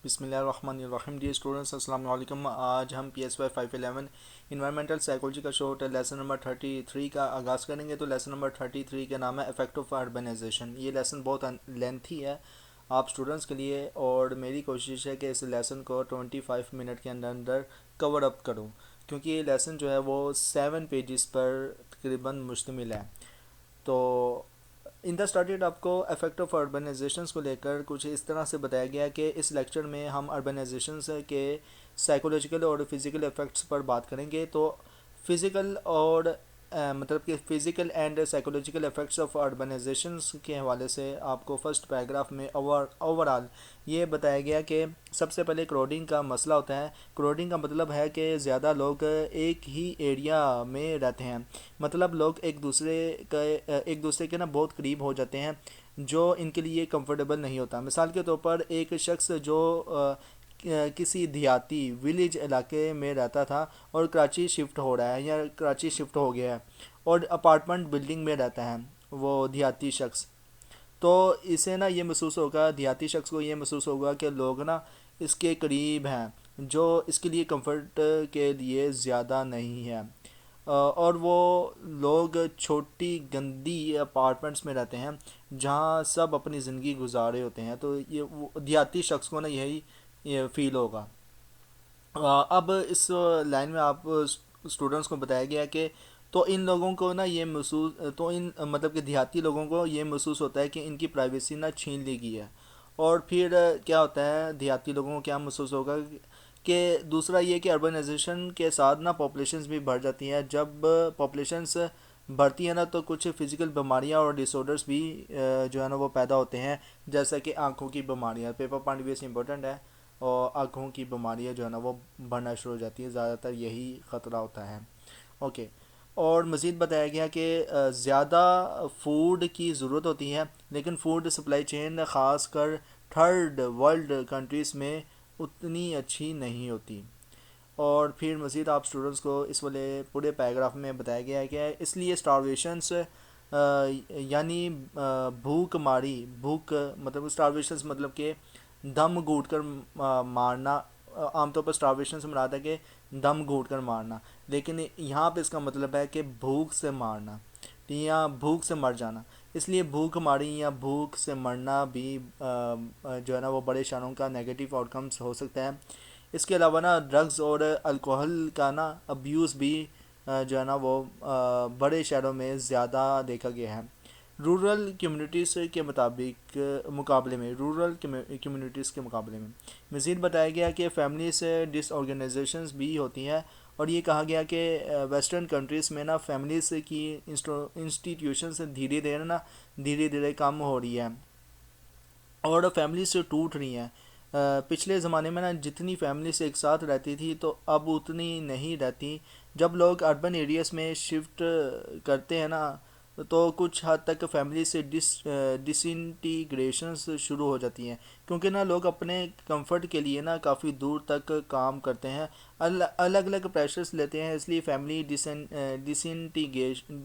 بسم اللہ الرحمن الرحیم ڈیئر اسٹوڈنٹس، السلام علیکم۔ آج ہم P S Y 511 environmental psychology کا شورٹ لیسن نمبر 33 کا آغاز کریں گے۔ تو لیسن نمبر 33 کا نام ہے افیکٹ آف اربنائزیشن۔ یہ لیسن بہت لینتھی ہے آپ اسٹوڈنٹس کے لیے، اور میری کوشش ہے کہ اس لیسن کو 25 منٹ کے اندر اندر کور اپ کروں، کیونکہ یہ لیسن جو ہے وہ 7 پیجز پر تقریباً مشتمل ہے۔ تو ان دا اسٹارٹیڈ آپ کو افیکٹ آف اربنائزیشنس کو لے کر کچھ اس طرح سے بتایا گیا کہ اس لیکچر میں ہم اربنائزیشنس کے سائیکولوجیکل اور فزیکل افیکٹس پر بات کریں گے۔ تو فزیکل اور مطلب کہ physical and psychological effects of urbanisations کے حوالے سے آپ کو فرسٹ پیراگراف میں اوور آل یہ بتایا گیا کہ سب سے پہلے کراؤڈنگ کا مسئلہ ہوتا ہے۔ کراؤڈنگ کا مطلب ہے کہ زیادہ لوگ ایک ہی ایریا میں رہتے ہیں، مطلب لوگ ایک دوسرے کے نا بہت قریب ہو جاتے ہیں، جو ان کے لیے کمفرٹیبل نہیں ہوتا۔ مثال کے طور پر ایک شخص جو کسی دیہاتی ولیج علاقے میں رہتا تھا اور کراچی شفٹ ہو رہا ہے یا کراچی شفٹ ہو گیا ہے اور اپارٹمنٹ بلڈنگ میں رہتا ہے وہ دیہاتی شخص، تو اسے نا یہ محسوس ہوگا، دیہاتی شخص کو یہ محسوس ہوگا کہ لوگ نا اس کے قریب ہیں، جو اس کے لیے کمفرٹ کے لیے زیادہ نہیں ہے، اور وہ لوگ چھوٹی گندی اپارٹمنٹس میں رہتے ہیں جہاں سب اپنی زندگی گزار رہے ہوتے ہیں۔ تو یہ دیہاتی شخص کو نا یہی یہ فیل ہوگا۔ اب اس لائن میں آپ اسٹوڈنٹس کو بتایا گیا کہ تو ان لوگوں کو نا یہ محسوس، تو ان مطلب کہ دیہاتی لوگوں کو یہ محسوس ہوتا ہے کہ ان کی پرائیویسی نا چھین لی گئی ہے۔ اور پھر کیا ہوتا ہے، دیہاتی لوگوں کو کیا محسوس ہوگا کہ دوسرا یہ کہ اربنائزیشن کے ساتھ نا پاپولیشنز بھی بڑھ جاتی ہیں۔ جب پاپولیشنز بڑھتی ہیں نا تو کچھ فزیکل بیماریاں اور ڈس آرڈرس بھی جو ہے نا وہ پیدا ہوتے ہیں، جیسا کہ آنکھوں کی بیماریاں۔ پیپر پوائنٹ بھی اس امپورٹنٹ ہے، اور آنکھوں کی بیماریاں جو ہے نا وہ بڑھنا شروع ہو جاتی ہیں، زیادہ تر یہی خطرہ ہوتا ہے۔ اوکے، اور مزید بتایا گیا کہ زیادہ فوڈ کی ضرورت ہوتی ہے، لیکن فوڈ سپلائی چین خاص کر تھرڈ ورلڈ کنٹریز میں اتنی اچھی نہیں ہوتی۔ اور پھر مزید آپ اسٹوڈنٹس کو اس والے پورے پیراگراف میں بتایا گیا ہے کہ اس لیے اسٹارویشنس یعنی بھوک ماری، بھوک مطلب اسٹارویشنس مطلب کہ دم گھوٹ کر مارنا۔ عام طور پر اسٹارویشن سے مراد ہے کہ دم گھوٹ کر مارنا، لیکن یہاں پہ اس کا مطلب ہے کہ بھوک سے مارنا یا بھوک سے مر جانا۔ اس لیے بھوک ماری یا بھوک سے مرنا بھی جو ہے نا وہ بڑے شہروں کا نیگیٹو آؤٹ کمز ہو سکتا ہے۔ اس کے علاوہ نا ڈرگز اور الکوہل کا نا ابیوز بھی جو ہے نا وہ بڑے شہروں میں زیادہ دیکھا گیا ہے۔ رورل کمیونٹیز کے مقابلے میں مزید بتایا گیا کہ فیملی سے ڈس آرگنائزیشنز بھی ہوتی ہیں، اور یہ کہا گیا کہ ویسٹرن کنٹریز میں نا فیملیز کی انسٹیٹیوشنز دھیرے دھیرے کم ہو رہی ہے اور فیملی سے ٹوٹ رہی ہیں۔ پچھلے زمانے میں نا جتنی فیملیز ایک ساتھ رہتی تھی تو اب اتنی نہیں رہتی۔ جب لوگ اربن ایریاز میں شفٹ کرتے ہیں نا تو کچھ حد تک فیملی سے ڈسینٹیگریشنز شروع ہو جاتی ہیں، کیونکہ نا لوگ اپنے کمفرٹ کے لیے نا کافی دور تک کام کرتے ہیں، الگ الگ پریشرز لیتے ہیں۔ اس لیے فیملی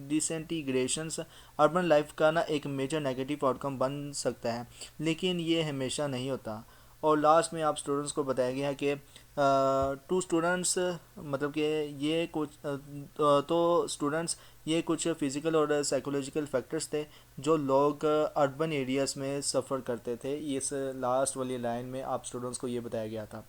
ڈسینٹیگریشنز اربن لائف کا نا ایک میجر نیگیٹو آؤٹ کم بن سکتا ہے، لیکن یہ ہمیشہ نہیں ہوتا۔ اور لاسٹ میں آپ اسٹوڈنٹس کو بتایا گیا کہ ٹو اسٹوڈنٹس مطلب کہ یہ کچھ تو اسٹوڈنٹس یہ کچھ فزیکل اور سائیکولوجیکل فیکٹرز تھے جو لوگ اربن ایریاز میں سفر کرتے تھے۔ اس لاسٹ والی لائن میں آپ اسٹوڈنٹس کو یہ بتایا گیا تھا۔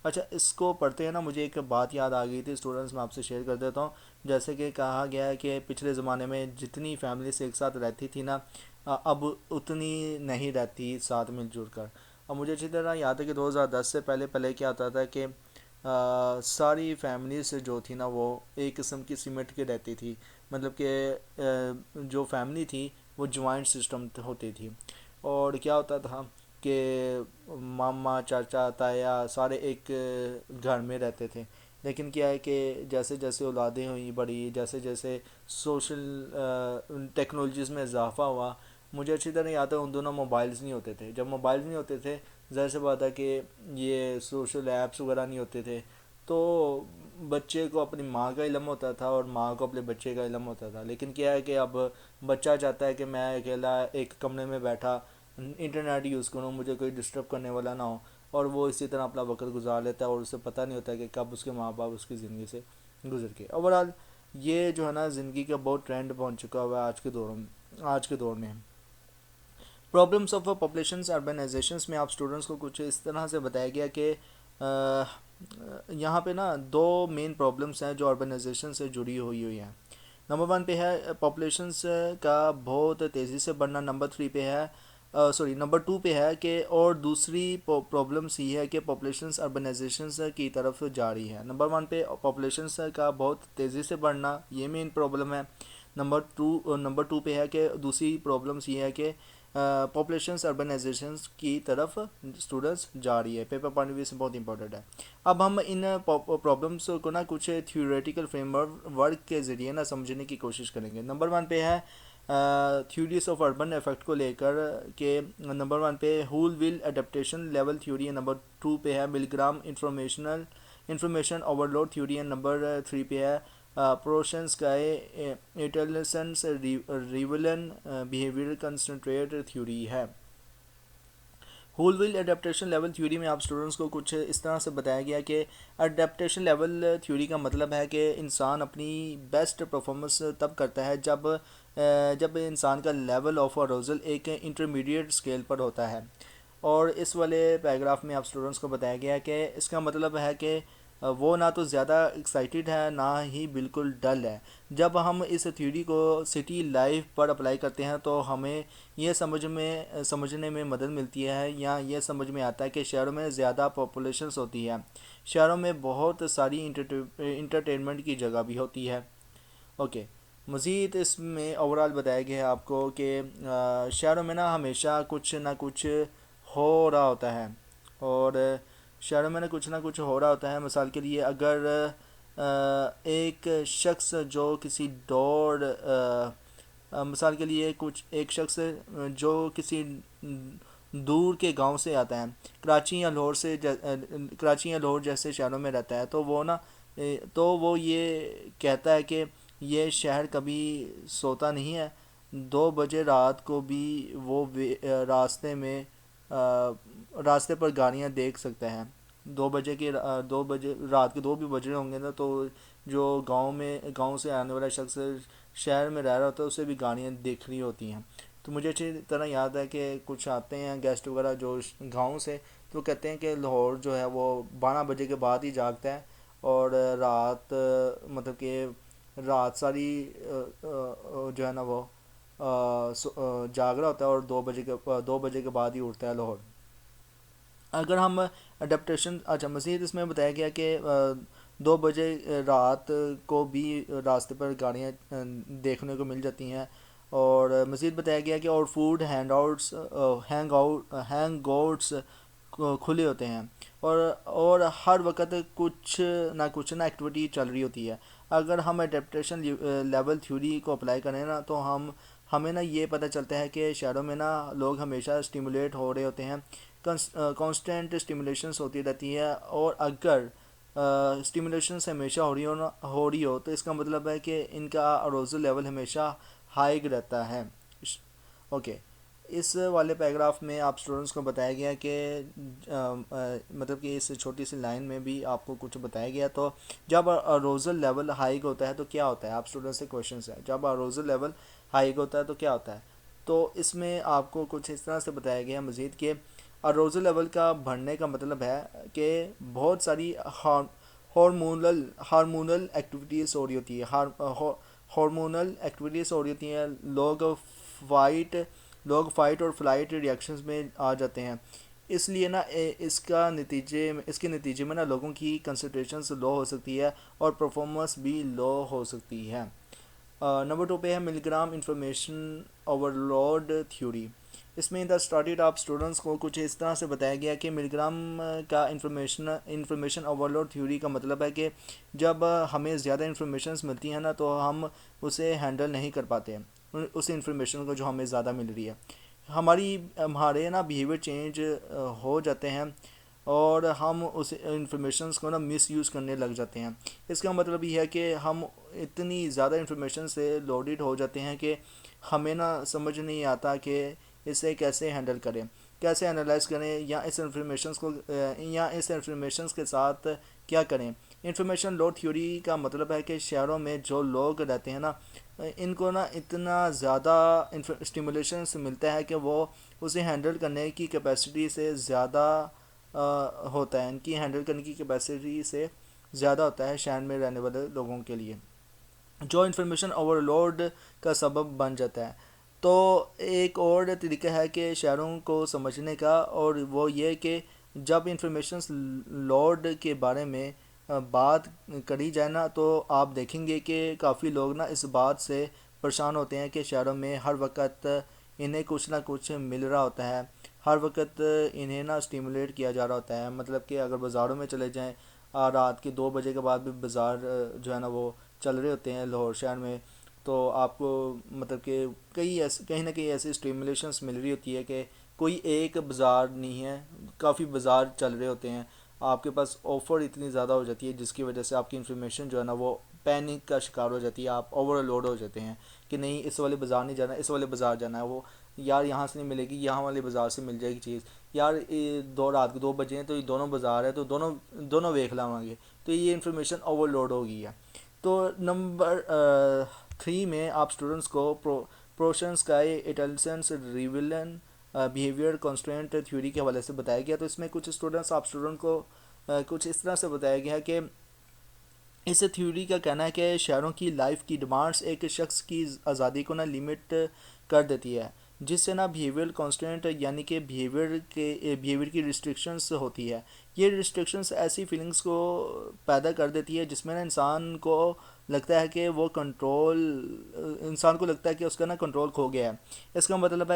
اچھا، اس کو پڑھتے ہیں نا مجھے ایک بات یاد آ گئی تھی اسٹوڈنٹس، میں آپ سے شیئر کر دیتا ہوں۔ جیسے کہ کہا گیا ہے کہ پچھلے زمانے میں جتنی فیملیز ایک ساتھ رہتی تھی نا اب اتنی نہیں رہتی ساتھ مل جل کر۔ اب مجھے اچھی طرح یاد ہے کہ 2010 سے پہلے کیا ہوتا تھا کہ ساری فیملیز جو تھی نا وہ ایک قسم کی سمٹ کے رہتی تھی، مطلب کہ جو فیملی تھی وہ جوائنٹ سسٹم ہوتی تھی، اور کیا ہوتا تھا کہ ماما چاچا تایا سارے ایک گھر میں رہتے تھے۔ لیکن کیا ہے کہ جیسے جیسے اولادیں ہوئیں بڑی، جیسے جیسے سوشل ٹیکنالوجیز میں اضافہ ہوا، مجھے اچھی طرح یاد ہے ان دونوں موبائلز نہیں ہوتے تھے۔ جب موبائلز نہیں ہوتے تھے ظاہر سی بات ہے کہ یہ سوشل ایپس وغیرہ نہیں ہوتے تھے، تو بچے کو اپنی ماں کا علم ہوتا تھا اور ماں کو اپنے بچے کا علم ہوتا تھا۔ لیکن کیا ہے کہ اب بچہ چاہتا ہے کہ میں اکیلا ایک کمرے میں بیٹھا انٹرنیٹ یوز کروں، مجھے کوئی ڈسٹرب کرنے والا نہ ہو۔ اور وہ اسی طرح اپنا وقت گزار لیتا ہے اور اسے پتہ نہیں ہوتا کہ کب اس کے ماں باپ اس کی زندگی سے گزر کے. اوورآل یہ جو ہے نا زندگی کا بہت ٹرینڈ پہنچ چکا ہوا ہے آج کے دور میں. پرابلمس آف پاپولیشنس اربنائزیشنس میں آپ اسٹوڈنٹس کو کچھ اس طرح سے بتایا گیا کہ یہاں پہ نا دو مین پرابلمس ہیں جو اربنائزیشن سے جڑی ہوئی ہیں. نمبر 1 پہ ہے پاپولیشنس کا بہت تیزی سے بڑھنا. نمبر 3 پہ ہے نمبر 2 پہ ہے کہ اور دوسری پرابلمس یہ ہے کہ پاپولیشنس اربنائزیشنس کی طرف جا رہی ہے. نمبر 1 پہ پاپولیشنس کا بہت تیزی سے بڑھنا یہ مین پرابلم ہے. نمبر 2 پہ ہے کہ دوسری پرابلمس یہ ہے کہ پاپولیشنس اربنائزیشنس کی طرف اسٹوڈنٹس جا رہی ہے. پیپر پوائنٹ ویو سے بہت امپورٹنٹ ہے. اب ہم ان پرابلمس کو نا کچھ تھیوریٹیکل فریم ورک کے ذریعے نا سمجھنے کی کوشش کریں گے. نمبر 1 پہ ہے تھیوریز آف اربن افیکٹ کو لے کر کہ نمبر 1 پہ Wohlwill adaptation level theory ہے. نمبر 2 پہ ہے Milgram information over load تھیوری ہے. نمبر 3 پہ ہے Proshansky Ittelson Rivlin behaviour constraint theory ہے. Wohlwill adaptation level theory میں آپ اسٹوڈنٹس کو کچھ اس طرح سے بتایا گیا کہ اڈیپٹیشن لیول تھیوری کا مطلب ہے کہ انسان اپنی بیسٹ پرفارمنس تب کرتا ہے جب انسان کا لیول آف اروزل ایک انٹرمیڈیٹ اسکیل پر ہوتا ہے. اور اس والے پیراگراف میں آپ اسٹوڈنٹس کو بتایا گیا کہ اس کا مطلب ہے کہ وہ نہ تو زیادہ ایکسائٹیڈ ہے نہ ہی بالکل ڈل ہے. جب ہم اس تھیوری کو سٹی لائف پر اپلائی کرتے ہیں تو ہمیں یہ سمجھنے میں مدد ملتی ہے یا یہ سمجھ میں آتا ہے کہ شہروں میں زیادہ پاپولیشنس ہوتی ہے. شہروں میں بہت ساری انٹرٹینمنٹ کی جگہ بھی ہوتی ہے. اوکے مزید اس میں اوورال بتایا گیا ہے آپ کو کہ شہروں میں نا ہمیشہ کچھ نہ کچھ ہو رہا ہوتا ہے اور شہروں میں کچھ نہ کچھ ہو رہا ہوتا ہے. مثال کے لیے اگر ایک شخص جو کسی مثال کے لیے ایک شخص جو کسی دور کے گاؤں سے آتا ہے کراچی یا لاہور جیسے شہروں میں رہتا ہے تو وہ یہ کہتا ہے کہ یہ شہر کبھی سوتا نہیں ہے. 2 بجے رات کو بھی وہ راستے پر گاڑیاں دیکھ سکتا ہے. 2 بجے رات کے 2 بھی بج رہے ہوں گے نا تو جو گاؤں سے آنے والا شخص شہر میں رہ رہا ہوتا ہے اسے بھی گاڑیاں دیکھ رہی ہوتی ہیں. تو مجھے اچھی طرح یاد ہے کہ کچھ آتے ہیں گیسٹ وغیرہ جو گاؤں سے تو کہتے ہیں کہ لاہور جو ہے وہ 12 بجے کے بعد ہی جاگتا ہے اور رات مطلب کہ رات ساری جو ہے نا وہ جاگ رہا ہوتا ہے اور 2 بجے کے بعد ہی اٹھتا ہے لاہور. اگر ہم اڈیپٹیشن مزید اس میں بتایا گیا کہ 2 بجے رات کو بھی راستے پر گاڑیاں دیکھنے کو مل جاتی ہیں. اور مزید بتایا گیا کہ اور فوڈ ہینگ آؤٹس کھلے ہوتے ہیں اور ہر وقت کچھ نہ ایکٹیویٹی چل رہی ہوتی ہے. اگر ہم اڈیپٹیشن لیول تھیوری کو اپلائی کریں نا تو ہمیں نا یہ پتہ چلتا ہے کہ شہروں میں نا لوگ ہمیشہ سٹیمولیٹ ہو رہے ہوتے ہیں. کانسٹنٹ سٹیمولیشنس ہوتی رہتی ہے اور اگر سٹیمولیشنس ہمیشہ ہو رہی ہو تو اس کا مطلب ہے کہ ان کا اروزل لیول ہمیشہ ہائی رہتا ہے. اوکے اس والے پیراگراف میں آپ اسٹوڈنٹس کو بتایا گیا کہ مطلب کہ اس چھوٹی سی لائن میں بھی آپ کو کچھ بتایا گیا. تو جب اروزل لیول ہائی ہوتا ہے تو کیا ہوتا ہے؟ آپ اسٹوڈنٹس سے کویشچنس ہیں جب اروزل لیول ہائی ہوتا ہے تو کیا ہوتا ہے. تو اس میں آپ کو کچھ اس طرح سے بتایا گیا مزید کہ اروزل لیول کا بڑھنے کا مطلب ہے کہ بہت ساری ہارمونل ایکٹیویٹیز ہو رہی ہوتی ہے. ہارمونل ایکٹیویٹیز ہو رہی ہوتی ہیں. لوگ فائٹ اور فلائٹ ریئیکشنز میں آ جاتے ہیں. اس لیے نا اس کے نتیجے میں نا لوگوں کی کنسنٹریشنز لو ہو سکتی ہے اور پرفارمنس بھی لو ہو سکتی ہے. نمبر 2 پہ ہے Milgram information over load theory. اس میں اسٹارٹیڈ آپ اسٹوڈنٹس کو کچھ اس طرح سے بتایا گیا کہ ملی گرام کا انفارمیشن اوور لوڈ تھیوری کا مطلب ہے کہ جب ہمیں زیادہ انفارمیشنز ملتی ہیں نا تو ہم اسے ہینڈل نہیں کر پاتے اس انفارمیشن کو جو ہمیں زیادہ مل رہی ہے. ہمارے نا بیہیویئر چینج ہو جاتے ہیں اور ہم اس انفارمیشنز کو نا مس یوز کرنے لگ جاتے ہیں. اس کا مطلب یہ ہے کہ ہم اتنی زیادہ انفارمیشن سے لوڈڈ ہو جاتے ہیں کہ ہمیں نا سمجھ نہیں آتا کہ اسے کیسے ہینڈل کریں. کیسے انالائز کریں یا اس انفارمیشنز کے ساتھ کیا کریں۔ انفارمیشن لوڈ تھیوری کا مطلب ہے کہ شہروں میں جو لوگ رہتے ہیں نا، ان کو نا اتنا زیادہ اسٹیمولیشنس ملتا ہے کہ وہ اسے ہینڈل کرنے کی کیپیسٹی سے زیادہ ہوتا ہے، ان کی ہینڈل کرنے کی کیپیسٹی سے زیادہ ہوتا ہے شہر میں رہنے والے لوگوں کے لیے، جو انفارمیشن اوور لوڈ کا سبب بن جاتا ہے۔ تو ایک اور طریقہ ہے کہ شہروں کو سمجھنے کا، اور وہ یہ کہ جب انفارمیشن لوڈ کے بارے میں بات کری جائے نا، تو آپ دیکھیں گے کہ کافی لوگ نا اس بات سے پریشان ہوتے ہیں کہ شہروں میں ہر وقت انہیں کچھ نہ کچھ مل رہا ہوتا ہے، ہر وقت انہیں نا اسٹیمولیٹ کیا جا رہا ہوتا ہے۔ مطلب کہ اگر بازاروں میں چلے جائیں، رات کے 2 بجے کے بعد بھی بازار جو ہے نا وہ چل رہے ہوتے ہیں لاہور شہر میں، تو آپ کو مطلب کہ کہیں نہ کہیں ایسی اسٹیمولیشنس مل رہی ہوتی ہے کہ کوئی ایک بازار نہیں ہے، کافی بازار چل رہے ہوتے ہیں، آپ کے پاس آفر اتنی زیادہ ہو جاتی ہے جس کی وجہ سے آپ کی انفارمیشن جو ہے نا وہ پینک کا شکار ہو جاتی ہے، آپ اوور لوڈ ہو جاتے ہیں کہ نہیں اس والے بازار نہیں جانا، اس والے بازار جانا ہے، وہ یار یہاں سے نہیں ملے گی، یہاں والے بازار سے مل جائے گی چیز، یار رات کے 2 بجے ہیں تو یہ دونوں بازار ہے تو دونوں ویکھ لاواں گے، تو یہ انفارمیشن اوور لوڈ ہو گئی ہے۔ تو نمبر 3 میں آپ اسٹوڈنٹس کو پروشنسکائی ایٹلسنس ریویلن بیہیویئر کانسٹرینٹ تھیوری کے حوالے سے بتایا گیا۔ تو اس میں کچھ اسٹوڈنٹ کو کچھ اس طرح سے بتایا گیا کہ اس تھیوری کا کہنا ہے کہ شہروں کی لائف کی ڈیمانڈس ایک شخص کی آزادی کو نا لمٹ کر دیتی ہے، جس سے نا بیہیویئر کانسٹرینٹ یعنی کہ بیہیویئر کی ریسٹرکشنس ہوتی ہے۔ یہ ریسٹرکشنس ایسی فیلنگس کو پیدا کر دیتی ہے جس میں نا انسان کو لگتا ہے کہ اس کا نا کنٹرول کھو گیا ہے۔ اس کا مطلب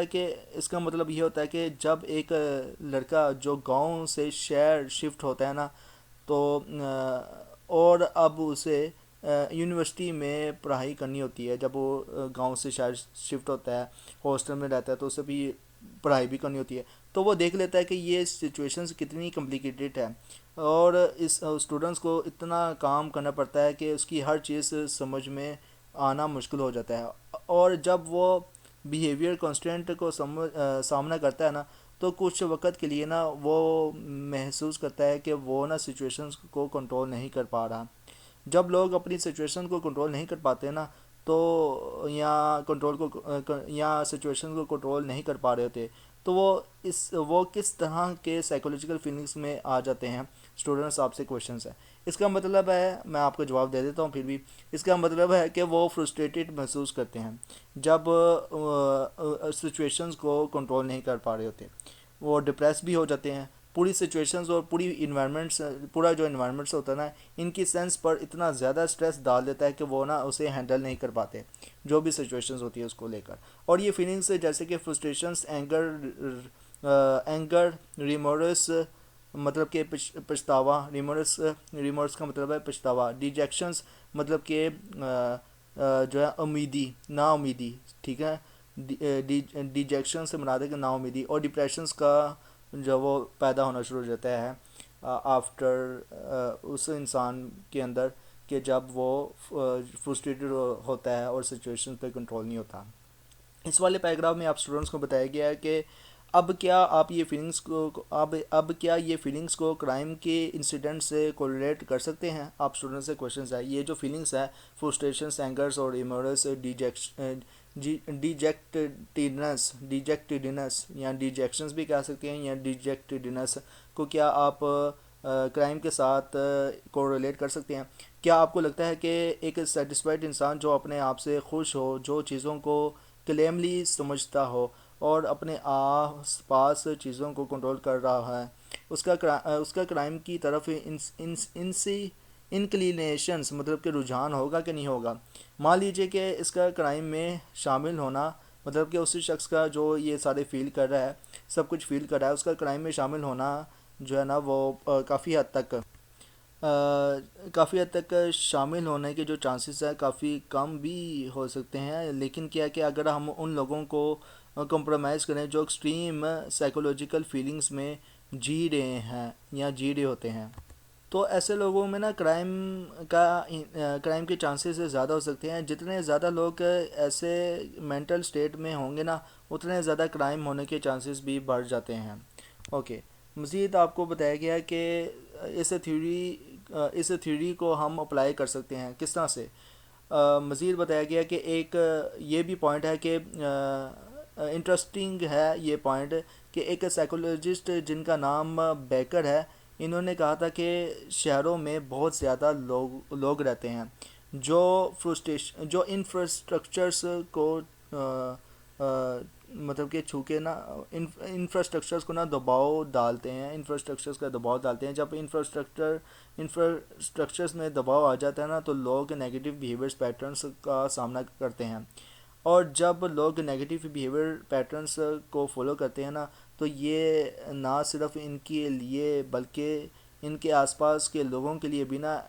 یہ ہوتا ہے کہ جب ایک لڑکا جو گاؤں سے شہر شفٹ ہوتا ہے نا، تو اور اب اسے یونیورسٹی میں پڑھائی کرنی ہوتی ہے، جب وہ گاؤں سے شہر شفٹ ہوتا ہے، ہاسٹل میں رہتا ہے، تو اسے بھی پڑھائی بھی کرنی ہوتی ہے، تو وہ دیکھ لیتا ہے کہ یہ سچویشنز کتنی کمپلیکیٹڈ ہے، اور اس اسٹوڈنٹس کو اتنا کام کرنا پڑتا ہے کہ اس کی ہر چیز سمجھ میں آنا مشکل ہو جاتا ہے، اور جب وہ بیہیویئر کانسٹرینٹ کو سامنا کرتا ہے نا، تو کچھ وقت کے لیے نا وہ محسوس کرتا ہے کہ وہ نا سچویشنز کو کنٹرول نہیں کر پا رہا۔ جب لوگ اپنی سچویشن کو کنٹرول نہیں کر پاتے نا، تو یا سچویشن کو کنٹرول نہیں کر پا رہے ہوتے، تو وہ کس طرح کے سائیکولوجیکل فیلنگس میں آ جاتے ہیں۔ اسٹوڈنٹس آپ سے کویشچنس ہے، اس کا مطلب ہے، میں آپ کو جواب دے دیتا ہوں پھر بھی، اس کا مطلب ہے کہ وہ فرسٹریٹڈ محسوس کرتے ہیں جب سچویشنز کو کنٹرول نہیں کر پا رہے ہوتے، وہ ڈپریس بھی ہو جاتے ہیں۔ پوری سچویشنز اور پورا جو انوائرمنٹس ہوتا ہے نا، ان کی سینس پر اتنا زیادہ سٹریس ڈال دیتا ہے کہ وہ نا اسے ہینڈل نہیں کر پاتے، جو بھی سچویشنز ہوتی ہے اس کو لے کر۔ اور یہ فیلنگس جیسے کہ فرسٹریشنز، اینگر، ریمورس مطلب کہ پچھتاوا، ریمورس کا مطلب ہے پچھتاوا، ڈیجیکشنز مطلب کہ جو ہے نا امیدی، ٹھیک ہے، ڈیجیکشن سے مراد ہے کہ نا امیدی، اور ڈپریشنز کا جو وہ پیدا ہونا شروع ہو جاتا ہے آفٹر اس انسان کے اندر، کہ جب وہ فرسٹریٹڈ ہوتا ہے اور سچویشن پہ کنٹرول نہیں ہوتا۔ اس والے پیراگراف میں آپ اسٹوڈنٹس کو بتایا گیا ہے کہ اب کیا یہ فیلنگس کو کرائم کے انسیڈنٹ سے کوریلیٹ کر سکتے ہیں؟ آپ اسٹوڈنٹ سے کویشچنز ہے، یہ جو فیلنگس ہے فرسٹریشنس، اینگرس اور ریمورس، ڈیجیکٹڈنس یا ڈیجیکشنز بھی کہہ سکتے ہیں، یا ڈیجیکٹڈنس کو کیا آپ کرائم کے ساتھ کوریلیٹ کر سکتے ہیں؟ کیا آپ کو لگتا ہے کہ ایک سیٹسفائڈ انسان جو اپنے آپ سے خوش ہو، جو چیزوں کو کلیملی سمجھتا ہو اور اپنے آس پاس چیزوں کو کنٹرول کر رہا ہے، اس کا کرائم کی طرف انکلینیشنز مطلب کہ رجحان ہوگا کہ نہیں ہوگا؟ مان لیجئے کہ اس کا کرائم میں شامل ہونا، مطلب کہ اسی شخص کا جو یہ سارے فیل کر رہا ہے، سب کچھ فیل کر رہا ہے، اس کا کرائم میں شامل ہونا جو ہے نا وہ کافی حد تک شامل ہونے کے جو چانسز ہیں کافی کم بھی ہو سکتے ہیں، لیکن کیا کہ اگر ہم ان لوگوں کو کمپرومائز کریں جو ایکسٹریم سائیکولوجیکل فیلنگز میں جی رہے ہیں یا جی رہے ہوتے ہیں۔ تو ایسے لوگوں میں نا کرائم کے چانسز زیادہ ہو سکتے ہیں. جتنے زیادہ لوگ ایسے مینٹل سٹیٹ میں ہوں گے نا اتنے زیادہ کرائم ہونے کے چانسز بھی بڑھ جاتے ہیں. اوکے. مزید آپ کو بتایا گیا کہ اس تھیوری کو ہم اپلائی کر سکتے ہیں کس طرح سے. مزید بتایا گیا کہ ایک یہ بھی پوائنٹ ہے کہ انٹرسٹنگ ہے یہ پوائنٹ کہ ایک سائیکولوجسٹ جن کا نام بیکر ہے, انہوں نے کہا تھا کہ شہروں میں بہت زیادہ لوگ رہتے ہیں جو انفراسٹرکچرس کو مطلب کہ چھو کے نا انفراسٹرکچرس کو نا دباؤ ڈالتے ہیں, انفراسٹرکچرس کا دباؤ ڈالتے ہیں. جب انفراسٹرکچرس میں دباؤ آ جاتا ہے نا تو لوگ نیگیٹو بیہیویئرس پیٹرنس کا سامنا کرتے ہیں, اور جب لوگ نیگیٹو بیہیویئر پیٹرنس کو فالو کرتے ہیں نا تو یہ نہ صرف ان کے لیے بلکہ ان کے آس پاس کے لوگوں کے لیے بھی نا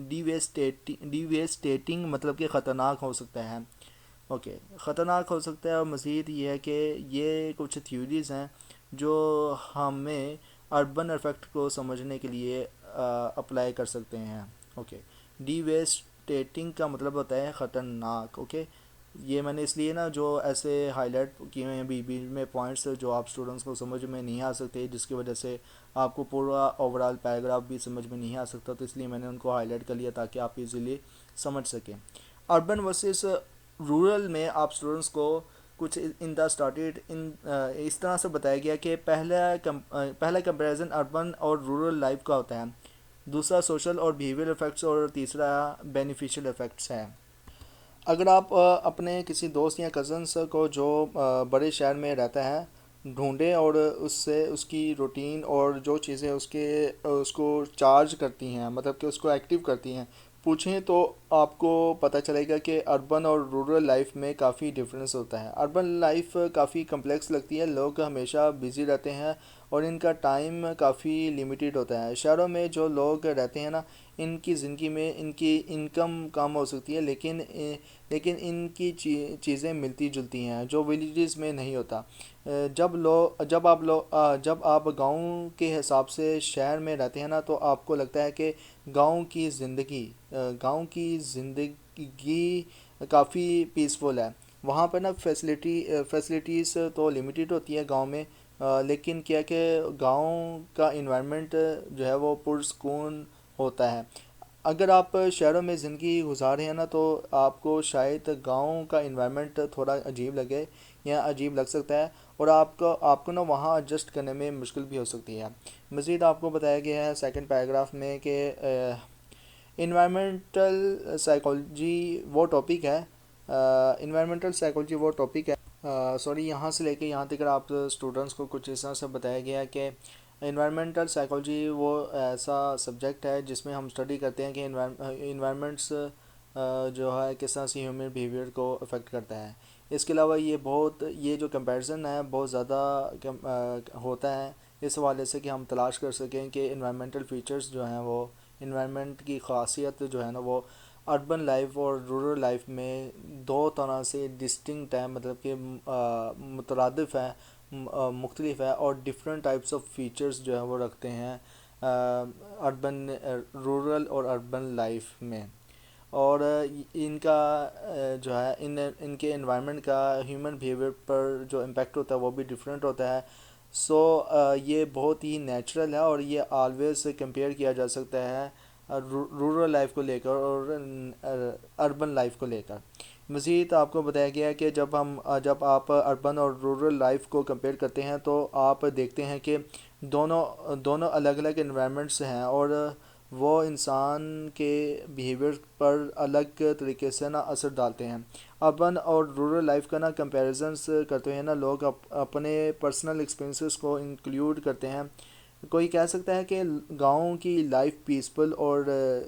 ڈیویسٹیٹنگ مطلب کہ خطرناک ہو سکتا ہے. اوکے, خطرناک ہو سکتا ہے. اور مزید یہ ہے کہ یہ کچھ تھیوریز ہیں جو ہمیں اربن افیکٹ کو سمجھنے کے لیے اپلائی کر سکتے ہیں. اوکے. ڈیویسٹیٹنگ کا مطلب ہوتا ہے خطرناک. اوکے, یہ میں نے اس لیے نا جو ایسے ہائی لائٹ کیے ہوئے ہیں بیچ میں پوائنٹس جو آپ اسٹوڈنٹس کو سمجھ میں نہیں آ سکتے, جس کی وجہ سے آپ کو پورا اوور آل پیراگراف بھی سمجھ میں نہیں آ سکتا, تو اس لیے میں نے ان کو ہائی لائٹ کر لیا تاکہ آپ ایزیلی سمجھ سکیں. اربن ورسز رورل میں آپ اسٹوڈنٹس کو کچھ ان دا اسٹارٹیڈ اس طرح سے بتایا گیا کہ پہلا کمپیریزن اربن اور رورل لائف کا ہوتا ہے, دوسرا سوشل اور بیہیویئر افیکٹس, اور تیسرا بینیفیشل افیکٹس ہے. اگر آپ اپنے کسی دوست یا کزنس کو جو بڑے شہر میں رہتا ہے ڈھونڈیں اور اس کی روٹین اور جو چیزیں اس کو چارج کرتی ہیں, مطلب کہ اس کو ایکٹیو کرتی ہیں, پوچھیں تو آپ کو پتہ چلے گا کہ اربن اور رورل لائف میں کافی ڈفرینس ہوتا ہے. اربن لائف کافی کمپلیکس لگتی ہے, لوگ ہمیشہ بزی رہتے ہیں اور ان کا ٹائم کافی لیمیٹیڈ ہوتا ہے. شہروں میں جو لوگ رہتے ہیں نا ان کی زندگی میں ان کی انکم کم ہو سکتی ہے لیکن ان کی چیزیں ملتی جلتی ہیں جو ولیجز میں نہیں ہوتا. جب آپ گاؤں کے حساب سے شہر میں رہتے ہیں نا تو آپ کو لگتا ہے کہ گاؤں کی زندگی کافی پیسفل ہے. وہاں پہ نا فیسلٹیز تو لمیٹیڈ ہوتی ہے گاؤں میں, لیکن کیا کہ گاؤں کا انوائرمنٹ جو ہے وہ پرسکون ہوتا ہے. اگر آپ شہروں میں زندگی گزار رہے ہیں نا تو آپ کو شاید گاؤں کا انوائرمنٹ تھوڑا عجیب لگے یا عجیب لگ سکتا ہے, اور آپ کو نا وہاں ایڈجسٹ کرنے میں مشکل بھی ہو سکتی ہے. مزید آپ کو بتایا گیا ہے سیکنڈ پیراگراف میں کہ انوائرمنٹل سائیکالوجی وہ ٹاپک ہے. سوری, یہاں سے لے کے یہاں تک آپ اسٹوڈنٹس کو کچھ اس طرح سے بتایا گیا کہ انوائرمنٹل سائیکالوجی وہ ایسا سبجیکٹ ہے جس میں ہم اسٹڈی کرتے ہیں کہ انوائرمنٹس جو ہے کس طرح سے ہیومن بیہیویئر کو افیکٹ کرتا ہے. اس کے علاوہ یہ جو کمپیریزن ہے بہت زیادہ ہوتا ہے اس حوالے سے کہ ہم تلاش کر سکیں کہ انوائرمنٹل فیچرز جو ہیں وہ انوائرمنٹ کی خاصیت جو ہے نا وہ اربن لائف اور رورل لائف میں دو طرح سے ڈسٹنکٹ ہے, مطلب کہ مترادف ہے, مختلف ہے, اور ڈفرینٹ ٹائپس آف فیچرز جو ہے وہ رکھتے ہیں رورل اور اربن لائف میں. اور ان کا جو ہے ان کے انوائرمنٹ کا ہیومن بیہیویئر پر جو امپیکٹ ہوتا ہے وہ بھی ڈفرینٹ ہوتا ہے. سو یہ بہت ہی نیچرل ہے اور یہ آلویز کمپیئر کیا جا سکتا ہے رورل لائف کو لے کر اور اربن لائف کو لے کر. مزید آپ کو بتایا گیا ہے کہ جب آپ اربن اور رورل لائف کو کمپیئر کرتے ہیں تو آپ دیکھتے ہیں کہ دونوں الگ الگ انوائرمنٹس ہیں اور وہ انسان کے بیہیویئر پر الگ طریقے سے نا اثر ڈالتے ہیں. اربن اور رورل لائف کا نا کمپیریزنس کرتے ہیں نا لوگ اپنے پرسنل ایکسپیرینسز کو انکلیوڈ کرتے ہیں. کوئی کہہ سکتا ہے کہ گاؤں کی لائف پیسفل اور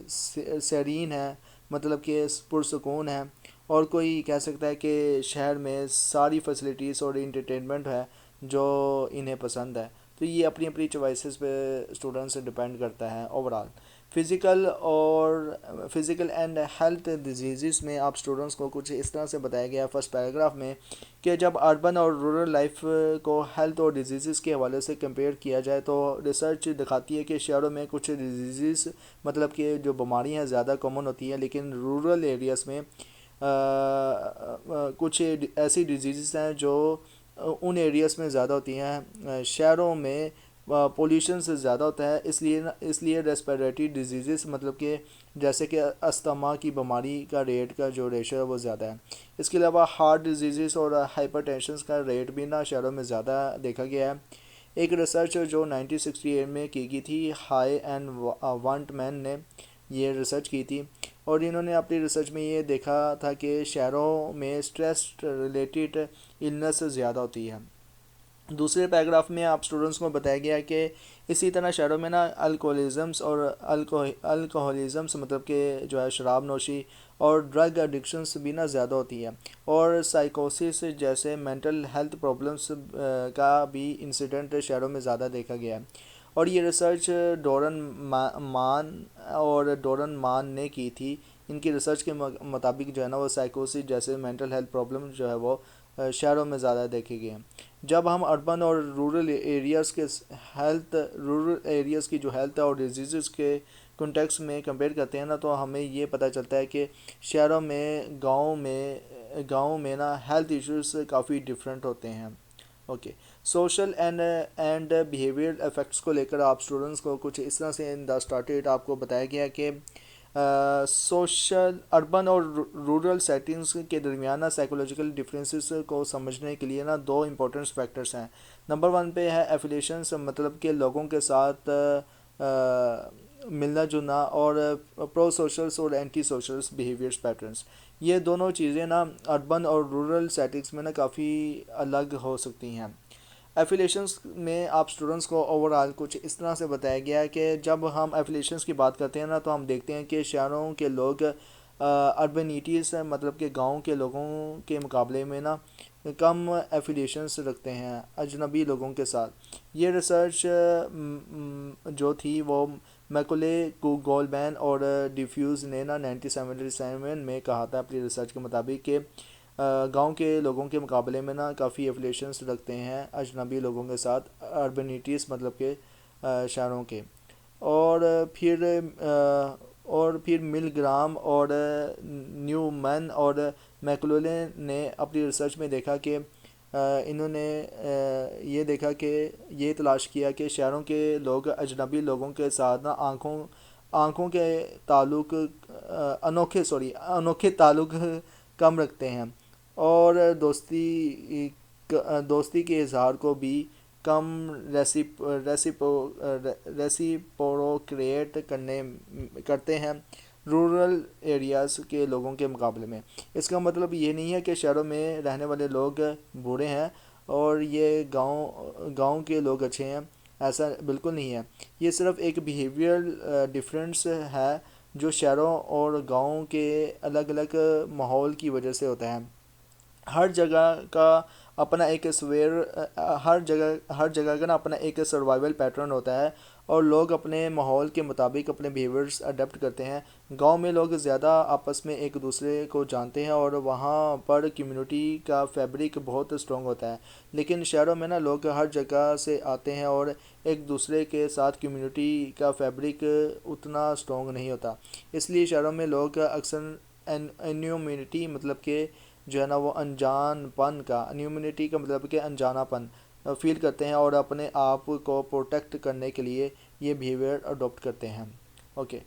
سیرین ہے, مطلب کہ پرسکون ہے, اور کوئی کہہ سکتا ہے کہ شہر میں ساری فیسلٹیز اور انٹرٹینمنٹ ہے جو انہیں پسند ہے. تو یہ اپنی اپنی چوائسیز پہ اسٹوڈنٹ سے ڈپینڈ کرتا ہے over all. Physical and health diseases میں آپ اسٹوڈنٹس کو کچھ اس طرح سے بتایا گیا ہے فرسٹ پیراگراف میں کہ جب اربن اور رورل لائف کو ہیلتھ اور ڈیزیزز کے حوالے سے کمپیئر کیا جائے تو ریسرچ دکھاتی ہے کہ شہروں میں کچھ ڈیزیزز مطلب کہ جو بیماریاں زیادہ کامن ہوتی ہیں، لیکن رورل ایریاز میں کچھ ایسی ڈیزیزز ہیں جو ان ایریاز میں زیادہ ہوتی ہیں۔ شہروں میں پولیوشن سے زیادہ ہوتا ہے، اس لیے ریسپیریٹری ڈیزیزز مطلب کہ جیسے کہ استما کی بیماری کا ریٹ کا جو ریشو ہے وہ زیادہ ہے۔ اس کے علاوہ ہارٹ ڈیزیزز اور ہائپر ٹینشنز کا ریٹ بھی شہروں میں زیادہ دیکھا گیا ہے۔ ایک ریسرچ جو 1968 میں کی گئی تھی، ہائی اینڈ وانٹ مین نے یہ ریسرچ کی تھی، اور انہوں نے اپنی ریسرچ میں یہ دیکھا تھا کہ شہروں میں اسٹریس ریلیٹڈ النس زیادہ ہوتی ہے۔ دوسرے پیراگراف میں آپ اسٹوڈنٹس کو بتایا گیا کہ اسی طرح شہروں میں الکوہولزمس اور الکوہولزمس مطلب کہ جو ہے شراب نوشی اور ڈرگ ایڈکشنس بھی زیادہ ہوتی ہے، اور سائیکوسس جیسے مینٹل ہیلتھ پرابلمس کا بھی انسیڈنٹ شہروں میں زیادہ دیکھا گیا ہے۔ اور یہ ریسرچ ڈورن مان نے کی تھی۔ ان کی ریسرچ کے مطابق جو ہے وہ سائیکوسس جیسے مینٹل ہیلتھ پرابلم جو ہے وہ شہروں میں زیادہ دیکھے گئے ہیں۔ جب ہم اربن اور رورل ایریاز کی جو ہیلتھ اور ڈیزیزز کے کنٹیکس میں کمپیئر کرتے ہیں تو ہمیں یہ پتہ چلتا ہے کہ شہروں میں گاؤں میں ہیلتھ ایشوز کافی ڈفرینٹ ہوتے ہیں۔ Okay, social and behaviour effects کو لے کر آپ اسٹوڈنٹس کو کچھ اس طرح سے ان دا اسٹارٹیڈ آپ کو بتایا گیا کہ اربن اور رورل سیٹنگز کے درمیانہ سائیکولوجیکل ڈفرینسز کو سمجھنے کے لیے دو امپورٹنٹ فیکٹرز ہیں۔ نمبر 1 پہ ہے ایفیلیشنز، مطلب کہ لوگوں کے ساتھ ملنا جلنا، اور پرو سوشلس اور اینٹی سوشلس بیہیویئرس پیٹرنس۔ یہ دونوں چیزیں اربن اور رورل سیٹنگز میں کافی الگ ہو سکتی ہیں۔ ایفیلیشنز میں آپ اسٹوڈنٹس کو اوورآل کچھ اس طرح سے بتایا گیا ہے کہ جب ہم ایفیلیشنز کی بات کرتے ہیں تو ہم دیکھتے ہیں کہ شہروں کے لوگ اربنیٹیز مطلب کہ گاؤں کے لوگوں کے مقابلے میں کم ایفیلیشنز رکھتے ہیں اجنبی لوگوں کے ساتھ۔ یہ ریسرچ جو تھی وہ میکولے گولبین اور ڈیفیوز نے 1977 میں کہا تھا اپنی ریسرچ کے مطابق کہ گاؤں کے لوگوں کے مقابلے میں کافی ایفیلیشنز رکھتے ہیں اجنبی لوگوں کے ساتھ اربنیٹیز مطلب کہ شہروں کے۔ اور پھر مل گرام اور نیومن اور میکلولے نے اپنی ریسرچ میں دیکھا کہ انہوں نے یہ تلاش کیا کہ شہروں کے لوگ اجنبی لوگوں کے ساتھ آنکھوں کے تعلق انوکھے تعلق کم رکھتے ہیں، اور دوستی کے اظہار کو بھی کم ریسیپروکیٹ کرتے ہیں رورل ایریاز کے لوگوں کے مقابلے میں۔ اس کا مطلب یہ نہیں ہے کہ شہروں میں رہنے والے لوگ برے ہیں اور یہ گاؤں کے لوگ اچھے ہیں، ایسا بالکل نہیں ہے۔ یہ صرف ایک بیہیویئر ڈفرینس ہے جو شہروں اور گاؤں کے الگ الگ ماحول کی وجہ سے ہوتا ہے۔ ہر جگہ کا اپنا ایک سروائیول پیٹرن ہوتا ہے، اور لوگ اپنے ماحول کے مطابق اپنے بیہیویئرز اڈیپٹ کرتے ہیں۔ گاؤں میں لوگ زیادہ آپس میں ایک دوسرے کو جانتے ہیں اور وہاں پر کمیونٹی کا فیبرک بہت اسٹرانگ ہوتا ہے، لیکن شہروں میں لوگ ہر جگہ سے آتے ہیں اور ایک دوسرے کے ساتھ کمیونٹی کا فیبرک اتنا اسٹرانگ نہیں ہوتا۔ اس لیے شہروں میں لوگ اکثر انیومینٹی مطلب کہ جو ہے وہ انجان پن کا انجانا پن فیل کرتے ہیں اور اپنے آپ کو پروٹیکٹ کرنے کے لیے یہ بیہیویئر اڈاپٹ کرتے ہیں۔ اوکے،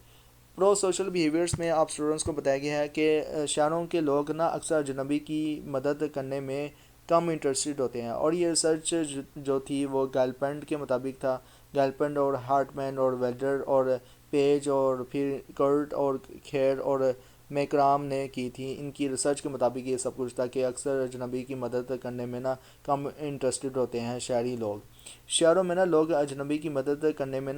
پرو سوشل بیہیویئرس میں آپ اسٹوڈنٹس کو بتایا گیا ہے کہ شہروں کے لوگ اکثر اجنبی کی مدد کرنے میں کم انٹرسٹڈ ہوتے ہیں، اور یہ ریسرچ جو تھی وہ گیلپینڈ کے مطابق تھا۔ گیلپینڈ اور ہارٹمین اور ویلڈر اور پیج اور پھر کرٹ اور کھیر اور میکرام نے کی تھی۔ ان کی ریسرچ کے مطابق یہ سب کچھ تھا کہ اکثر اجنبی کی مدد کرنے میں کم انٹرسٹڈ ہوتے ہیں شہری لوگ۔ شہروں میں لوگ اجنبی کی مدد کرنے میں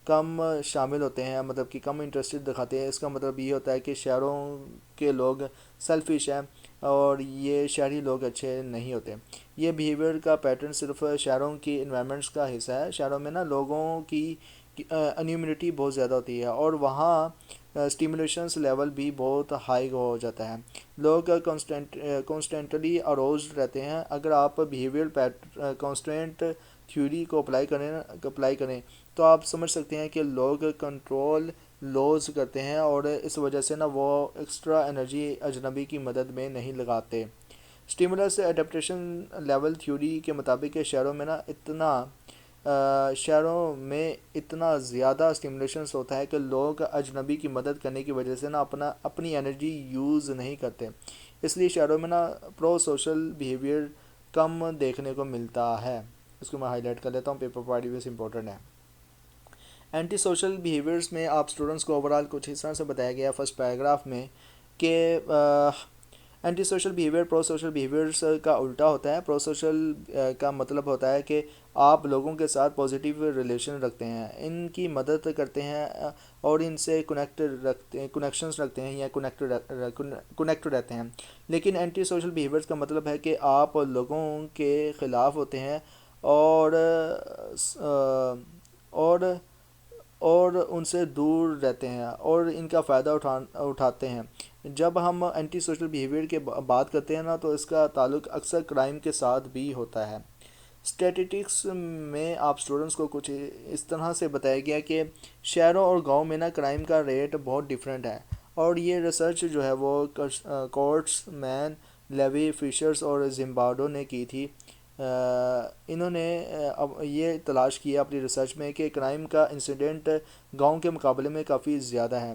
کم شامل ہوتے ہیں، مطلب کہ کم انٹرسٹڈ دکھاتے ہیں۔ اس کا مطلب یہ ہوتا ہے کہ شہروں کے لوگ سیلفش ہیں اور یہ شہری لوگ اچھے نہیں ہوتے۔ یہ بیہیویئر کا پیٹرن صرف شہروں کی انوائرمنٹس کا حصہ ہے۔ شہروں میں لوگوں کی امیونٹی بہت زیادہ ہوتی ہے اور وہاں اسٹیمولیشنس لیول بھی بہت ہائی ہو جاتا ہے. لوگ کانسٹنٹلی اروز رہتے ہیں. اگر آپ بیہیویئر کانسٹنٹ تھیوری کو اپلائی کریں تو آپ سمجھ سکتے ہیں کہ لوگ کنٹرول لوز کرتے ہیں اور اس وجہ سے نا وہ ایکسٹرا انرجی اجنبی کی مدد میں نہیں لگاتے. اسٹیمولس اڈیپٹیشن لیول تھیوری کے مطابق شہروں میں اتنا زیادہ اسٹیمولیشنس ہوتا ہے کہ لوگ اجنبی کی مدد کرنے کی وجہ سے نا اپنی انرجی یوز نہیں کرتے. اس لیے شہروں میں نا پرو سوشل بیہیویئر کم دیکھنے کو ملتا ہے. اس کو میں ہائی لائٹ کر لیتا ہوں, پیپر پارٹی ویس امپورٹنٹ ہے. اینٹی سوشل بیہیویئرس میں آپ اسٹوڈنٹس کو اوور آل کچھ اس طرح سے بتایا گیا فرسٹ پیراگراف میں کہ antisocial behaviour prosocial behaviours کا الٹا ہوتا ہے. پرو سوشل کا مطلب ہوتا ہے کہ آپ لوگوں کے ساتھ پازیٹیو ریلیشن رکھتے ہیں, ان کی مدد کرتے ہیں اور ان سے کنیکشنز رکھتے ہیں یا کنیکٹ رہتے ہیں. لیکن اینٹی سوشل بیہیویئرس کا مطلب ہے کہ آپ لوگوں کے خلاف ہوتے ہیں اور اور ان سے دور رہتے ہیں اور ان کا فائدہ اٹھاتے ہیں. جب ہم اینٹی سوشل بیہیویئر کے بات کرتے ہیں نا تو اس کا تعلق اکثر کرائم کے ساتھ بھی ہوتا ہے. اسٹیٹسٹکس میں آپ اسٹوڈنٹس کو کچھ اس طرح سے بتایا گیا کہ شہروں اور گاؤں میں نا کرائم کا ریٹ بہت ڈیفرنٹ ہے, اور یہ ریسرچ جو ہے وہ کورٹس مین لیوی فشرز اور زمبارڈو نے کی تھی. انہوں نے یہ تلاش کیا اپنی ریسرچ میں کہ کرائم کا انسیڈنٹ گاؤں کے مقابلے میں کافی زیادہ ہے.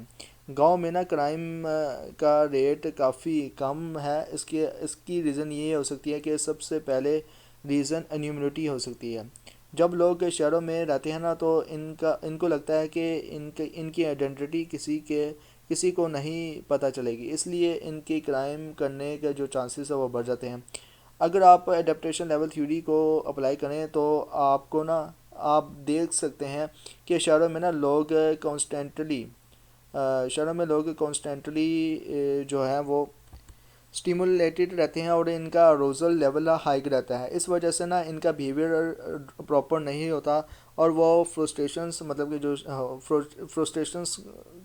گاؤں میں نا کرائم کا ریٹ کافی کم ہے. اس کی ریزن یہ ہو سکتی ہے کہ سب سے پہلے ریزن انیومنٹی ہو سکتی ہے. جب لوگ شہروں میں رہتے ہیں نا تو ان کو لگتا ہے کہ ان کی آئیڈینٹی کسی کو نہیں پتہ چلے گی, اس لیے ان کی کرائم کرنے کے جو چانسز ہے وہ بڑھ جاتے ہیں. اگر آپ اڈیپٹیشن لیول تھیوری کو اپلائی کریں تو آپ دیکھ سکتے ہیں کہ شہروں میں لوگ کانسٹنٹلی جو ہے وہ اسٹیمولیٹڈ رہتے ہیں اور ان کا اروزل لیول ہائی رہتا ہے. اس وجہ سے نا ان کا بیہیویئر پراپر نہیں ہوتا اور وہ فرسٹریشنس مطلب کہ جو فرسٹریشنس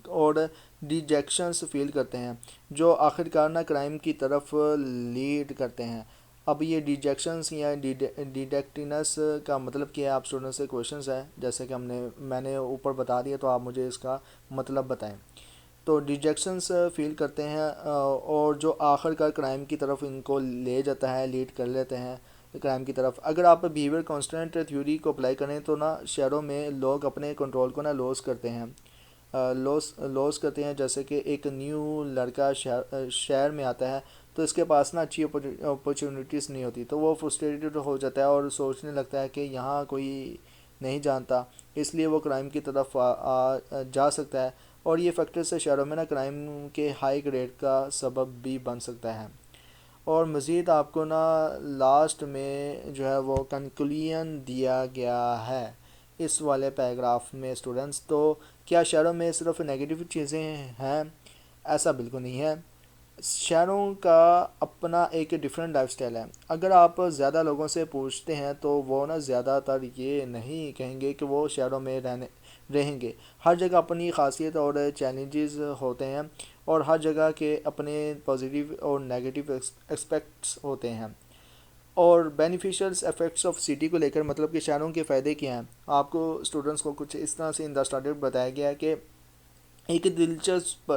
اور ڈیجیکشنس فیل کرتے ہیں جو آخرکار نا کرائم کی طرف لیڈ کرتے ہیں. اب یہ ڈیجیکشنس یا ڈیڈکٹینس کا مطلب کیا ہے, آپ اسٹوڈنٹ سے کویشچنس ہے جیسے کہ میں نے اوپر بتا دیا, تو آپ مجھے اس کا مطلب بتائیں. تو ڈیجیکشنس فیل کرتے ہیں اور جو آخر کار کرائم کی طرف ان کو لے جاتا ہے, لیڈ کر لیتے ہیں کرائم کی طرف. اگر آپ بیہیویئر کانسٹنٹ تھیوری کو اپلائی کریں تو نا شہروں میں لوگ اپنے کنٹرول کو نا لوز کرتے ہیں. جیسے کہ ایک نیو لڑکا شہر میں آتا ہے تو اس کے پاس نا اچھی اپرچونیٹیز نہیں ہوتی, تو وہ فرسٹریٹڈ ہو جاتا ہے اور سوچنے لگتا ہے کہ یہاں کوئی نہیں جانتا, اس لیے وہ کرائم کی طرف جا سکتا ہے. اور یہ فیکٹر سے شہروں میں نا کرائم کے ہائی ریٹ کا سبب بھی بن سکتا ہے. اور مزید آپ کو نا لاسٹ میں جو ہے وہ کنکلوژن دیا گیا ہے اس والے پیراگراف میں اسٹوڈنٹس. تو کیا شہروں میں صرف نیگیٹو چیزیں ہیں؟ ایسا بالکل نہیں ہے. شہروں کا اپنا ایک ڈیفرنٹ لائف سٹائل ہے. اگر آپ زیادہ لوگوں سے پوچھتے ہیں تو وہ نا زیادہ تر یہ نہیں کہیں گے کہ وہ شہروں میں رہیں گے. ہر جگہ اپنی خاصیت اور چیلنجز ہوتے ہیں اور ہر جگہ کے اپنے پازیٹیو اور نیگیٹو اسپیکٹس ہوتے ہیں. اور بینیفیشلس ایفیکٹس آف سٹی کو لے کر مطلب کہ شہروں کے فائدے کیا ہیں, آپ کو اسٹوڈنٹس کو کچھ اس طرح سے ان دا اسٹارٹڈ بتایا گیا ہے کہ ایک دلچسپ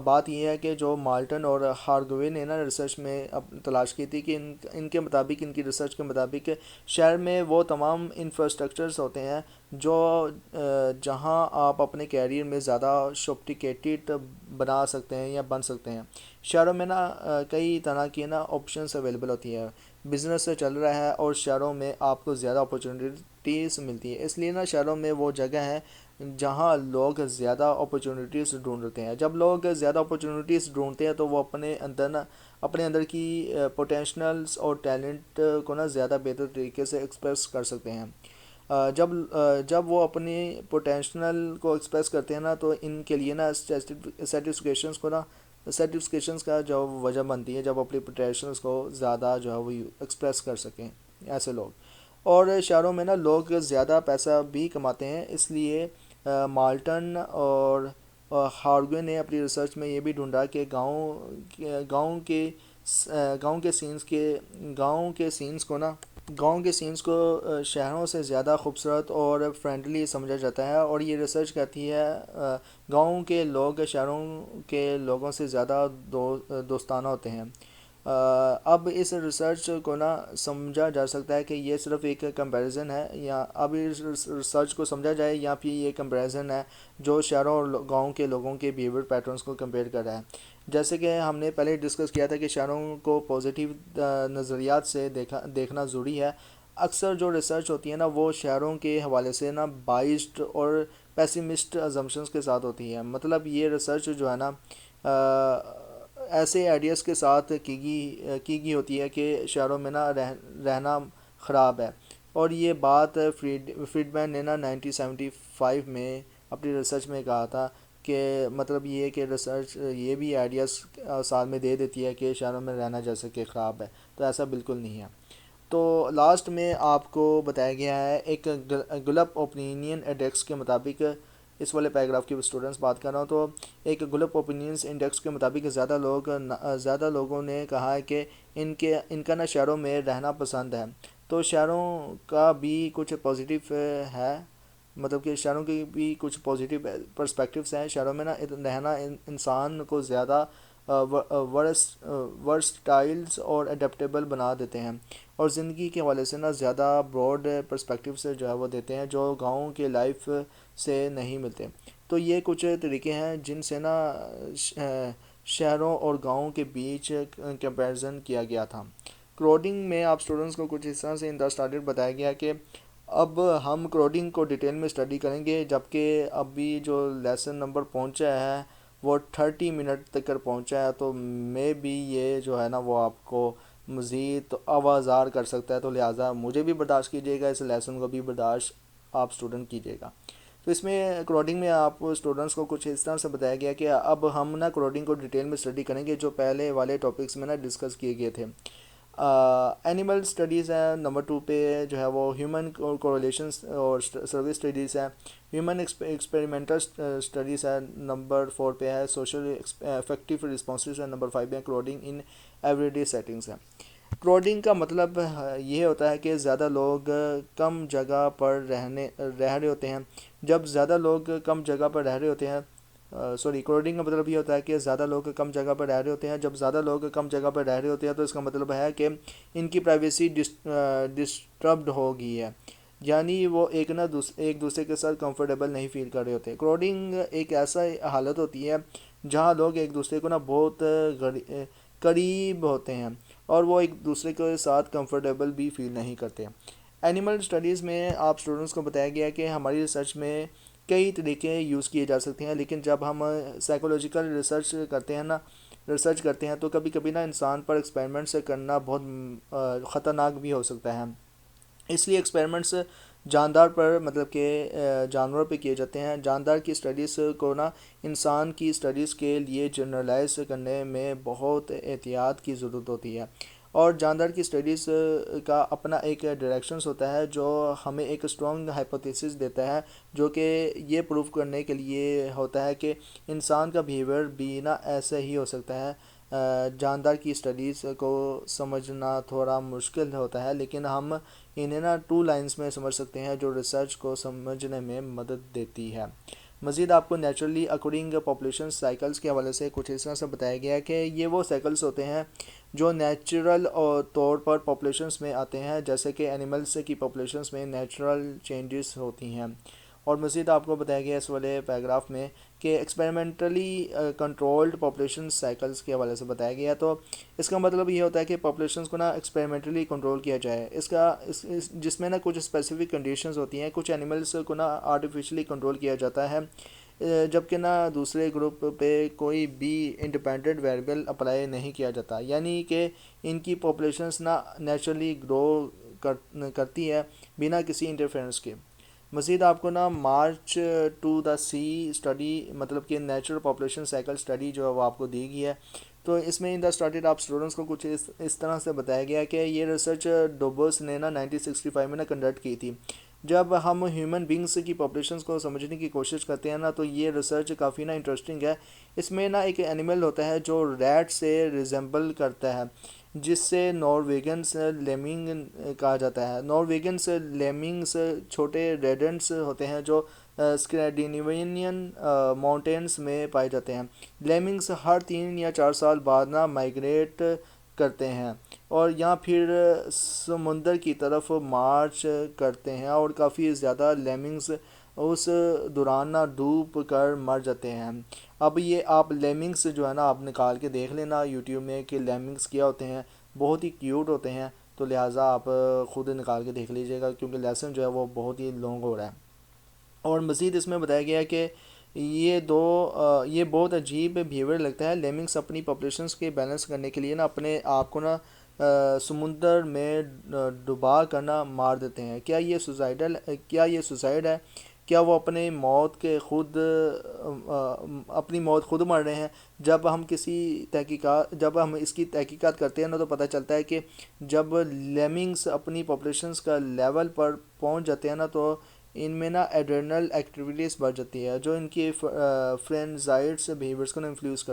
بات یہ ہے کہ جو مالٹن اور ہارگوے نے نا ریسرچ میں تلاش کی تھی کہ ان کے مطابق, ان کی ریسرچ کے مطابق شہر میں وہ تمام انفراسٹرکچرز ہوتے ہیں جہاں آپ اپنے کیریئر میں زیادہ سوفسٹیکیٹڈ بنا سکتے ہیں یا بن سکتے ہیں. شہروں میں نا کئی طرح کی نا آپشنس اویلیبل ہوتی ہے. بزنس سے چل رہا ہے اور شہروں میں آپ کو زیادہ اپرچونیٹیز ملتی ہے. اس لیے نا شہروں میں وہ جگہ ہے جہاں لوگ زیادہ اپرچونیٹیز ڈھونڈتے ہیں. جب لوگ زیادہ اپرچونیٹیز ڈھونڈتے ہیں تو وہ اپنے اندر کی پوٹینشنلز اور ٹیلنٹ کو نا زیادہ بہتر طریقے سے ایکسپریس کر سکتے ہیں. جب وہ اپنی پوٹینشنل کو ایکسپریس کرتے ہیں نا تو ان کے لیے نا سیٹسفیکشنس کا جو وجہ بنتی ہے جب اپنی پوٹینشنلز کو زیادہ جو ہے وہ ایکسپریس کر سکیں ایسے لوگ. اور شہروں میں نا لوگ زیادہ پیسہ بھی کماتے ہیں، اس لیے مالٹن اور ہارگوے نے اپنی ریسرچ میں یہ بھی ڈھونڈا کہ گاؤں کے گاؤں کے سینس کے گاؤں کے سینس کو شہروں سے زیادہ خوبصورت اور فرینڈلی سمجھا جاتا ہے، اور یہ ریسرچ کہتی ہے گاؤں کے لوگ شہروں کے لوگوں سے زیادہ دوستانہ ہوتے ہیں۔ اب اس ریسرچ کو نا سمجھا جا سکتا ہے کہ یہ صرف ایک کمپیریزن ہے، یا اب اس ریسرچ کو سمجھا جائے یا پھر یہ کمپیریزن ہے جو شہروں اور گاؤں کے لوگوں کے بیہیویئر پیٹرنز کو کمپیئر کر رہا ہے۔ جیسے کہ ہم نے پہلے ڈسکس کیا تھا کہ شہروں کو پازیٹیو نظریات سے دیکھنا ضروری ہے۔ اکثر جو ریسرچ ہوتی ہے نا وہ شہروں کے حوالے سے نا بائسڈ اور پیسیمسٹ ازمپشنز کے ساتھ ہوتی ہے، مطلب یہ ریسرچ جو ہے نا ایسے آئیڈیاز کے ساتھ کی گئی ہوتی ہے کہ شہروں میں نا رہنا خراب ہے، اور یہ بات فریڈمین نے نا 1975 میں اپنی ریسرچ میں کہا تھا کہ مطلب یہ کہ ریسرچ یہ بھی آئیڈیاز ساتھ میں دے دیتی ہے کہ شہروں میں رہنا جیسے کہ خراب ہے، تو ایسا بالکل نہیں ہے۔ تو لاسٹ میں آپ کو بتایا گیا ہے ایک گلپ اوپینین انڈیکس کے مطابق، اس والے پیراگراف کی اسٹوڈنٹس بات کر رہا ہوں، تو ایک گلپ اوپینینس انڈیکس کے مطابق زیادہ لوگوں نے کہا ہے کہ ان کا نا شہروں میں رہنا پسند ہے۔ تو شہروں کا بھی کچھ پازیٹیو ہے، مطلب کہ شہروں کی بھی کچھ پازیٹیو پرسپیکٹیوز ہیں۔ شہروں میں نا رہنا انسان کو زیادہ ورسٹائلز اور اڈیپٹیبل بنا دیتے ہیں، اور زندگی کے حوالے سے نا زیادہ براڈ پرسپیکٹیو سے جو ہے وہ دیتے ہیں، جو گاؤں کے لائف سے نہیں ملتے۔ تو یہ کچھ طریقے ہیں جن سے نا شہروں اور گاؤں کے بیچ کمپیریزن کیا گیا تھا۔ کروڈنگ میں آپ اسٹوڈنٹس کو کچھ اس طرح سے ان دا اسٹارٹڈ بتایا گیا کہ اب ہم کروڈنگ کو ڈیٹیل میں اسٹڈی کریں گے، جبکہ ابھی جو لیسن نمبر پہنچا ہے وہ 30 منٹ تک کر پہنچا ہے، تو میں بھی یہ جو ہے نا وہ آپ کو مزید آوازار کر سکتا ہے، تو لہٰذا مجھے بھی برداشت کیجیے گا، اس لیسن کو بھی برداشت آپ اسٹوڈنٹ کیجیے گا۔ تو اس میں کروڈنگ میں آپ اسٹوڈنٹس کو کچھ اس طرح سے بتایا گیا کہ اب ہم نا کروڈنگ کو ڈیٹیل میں اسٹڈی کریں گے، جو پہلے والے ٹاپکس میں نا ڈسکس کیے گئے تھے۔ اینیمل اسٹڈیز ہے نمبر 2 پہ، جو ہے وہ ہیومن کوریلیشنس اور سروس اسٹڈیز ہے۔ ہیومن ایکسپیریمنٹل اسٹڈیز ہے نمبر 4 پہ ہے۔ سوشل افیکٹو رسپانسز ہے نمبر 5 پہ۔ کروڈنگ ان ایوری ڈے سیٹنگس ہے۔ کروڈنگ کا مطلب یہ ہوتا ہے کہ زیادہ لوگ کم جگہ پر رہ رہے ہوتے ہیں۔ جب زیادہ لوگ کم جگہ پر رہ رہے ہوتے ہیں کروڈنگ کا مطلب یہ ہوتا ہے کہ زیادہ لوگ کم جگہ پر رہ رہے ہوتے ہیں۔ جب زیادہ لوگ کم جگہ پر رہ رہے ہوتے ہیں تو اس کا مطلب ہے کہ ان کی پرائیویسی ڈسٹربڈ ہو گئی ہے، یعنی وہ ایک دوسرے کے ساتھ کمفرٹیبل نہیں فیل کر رہے ہوتے۔ کراؤڈنگ ایک ایسا حالت ہوتی ہے جہاں لوگ ایک دوسرے کو نا بہت قریب ہوتے ہیں اور وہ ایک دوسرے کے ساتھ کمفرٹیبل بھی فیل نہیں کرتے۔ اینیمل اسٹڈیز میں آپ اسٹوڈنٹس کو بتایا گیا کہ ہماری ریسرچ میں کئی طریقے یوز کیے جا سکتے ہیں، لیکن جب ہم سائیکولوجیکل ریسرچ کرتے ہیں تو کبھی کبھی نا انسان پر ایکسپیریمنٹس کرنا بہت خطرناک بھی ہو سکتا ہے۔ اس لیے ایکسپیریمنٹس جاندار پر مطلب کہ جانوروں پہ کیے جاتے ہیں۔ جاندار کی اسٹڈیز کو نا انسان کی اسٹڈیز کے لیے جنرلائز کرنے میں بہت احتیاط کی ضرورت ہوتی ہے، اور جاندار کی اسٹڈیز کا اپنا ایک ڈائریکشنز ہوتا ہے جو ہمیں ایک اسٹرانگ ہائپوتھیسس دیتا ہے، جو کہ یہ پروف کرنے کے لیے ہوتا ہے کہ انسان کا بیہیویئر بھی نا ایسے ہی ہو سکتا ہے۔ جاندار کی اسٹڈیز کو سمجھنا تھوڑا مشکل ہوتا ہے، لیکن ہم انہیں نا 2 لائنز میں سمجھ سکتے ہیں جو ریسرچ کو سمجھنے میں مدد دیتی ہے۔ مزید آپ کو نیچرلی اکرنگ پاپولیشن سائیکلز کے حوالے سے کچھ اس طرح سے بتایا گیا ہے کہ یہ وہ سائیکلز ہوتے ہیں جو نیچرل طور پر پاپولیشنز میں آتے ہیں، جیسے کہ اینیملز کی پاپولیشنز میں نیچرل چینجز ہوتی ہیں۔ اور مزید آپ کو بتایا گیا اس والے پیراگراف میں کہ ایکسپیریمنٹلی کنٹرولڈ پاپولیشن سائیکلز کے حوالے سے بتایا گیا، تو اس کا مطلب یہ ہوتا ہے کہ پاپولیشنز کو نا ایکسپیریمنٹلی کنٹرول کیا جائے، جس میں نا کچھ اسپیسیفک کنڈیشنز ہوتی ہیں۔ کچھ اینیملز کو نا آرٹیفیشلی کنٹرول کیا جاتا ہے، جبکہ نا دوسرے گروپ پہ کوئی بھی انڈیپینڈنٹ ویریبل اپلائی نہیں کیا جاتا، یعنی کہ ان کی پاپولیشنز نا نیچرلی گرو کرتی ہے بنا کسی انٹرفیئرنس کے۔ مزید آپ کو نا March to the sea study مطلب کہ نیچرل پاپولیشن سائیکل اسٹڈی جو ہے وہ آپ کو دی گئی ہے۔ تو اس میں ان دا اسٹارٹیڈ آپ اسٹوڈنٹس کو کچھ اس طرح سے بتایا گیا کہ یہ ریسرچ ڈوبرس نے نا 1965 میں نا کنڈکٹ کی تھی. جب ہم ہیومن بینگس کی پاپولیشنس کو سمجھنے کی کوشش کرتے ہیں نا تو یہ ریسرچ کافی نا انٹرسٹنگ ہے. اس میں نا ایک اینیمل ہوتا ہے جو ریٹ سے ریزمبل کرتا ہے جس سے نارویگنس لیمنگ کہا جاتا ہے. نارویگنس لیمنگس چھوٹے ریڈنٹس ہوتے ہیں جو اسکینڈینیوین ماؤنٹینس میں پائے جاتے ہیں. لیمنگس ہر 3 یا 4 سال بعد نا مائگریٹ کرتے ہیں اور یہاں پھر سمندر کی طرف مارچ کرتے ہیں اور کافی زیادہ لیمنگس اس دوران نا ڈوب کر مر جاتے ہیں. اب یہ آپ لیمنگس جو ہے نا آپ نکال کے دیکھ لینا یوٹیوب میں کہ لیمنگس کیا ہوتے ہیں, بہت ہی کیوٹ ہوتے ہیں. تو لہٰذا آپ خود نکال کے دیکھ لیجیے گا کیونکہ لیسن جو ہے وہ بہت ہی لانگ ہو رہا ہے. اور مزید اس میں بتایا گیا ہے کہ یہ بہت عجیب بیہیویئر لگتا ہے. لیمنگس اپنی پاپولیشنس کے بیلنس کرنے کے لیے نا اپنے آپ کو نا سمندر میں ڈبا کرنا مار دیتے ہیں. کیا یہ سوسائڈ ہے؟ کیا وہ اپنی موت خود مر رہے ہیں؟ جب ہم اس کی تحقیقات کرتے ہیں نا تو پتہ چلتا ہے کہ جب لیمنگس اپنی پاپولیشنس کا لیول پر پہنچ جاتے ہیں نا تو ان میں نا ایڈرنل ایکٹیویٹیز بڑھ جاتی ہے جو ان کی فرینزائٹس بیہیویئرس کو انفلوئنس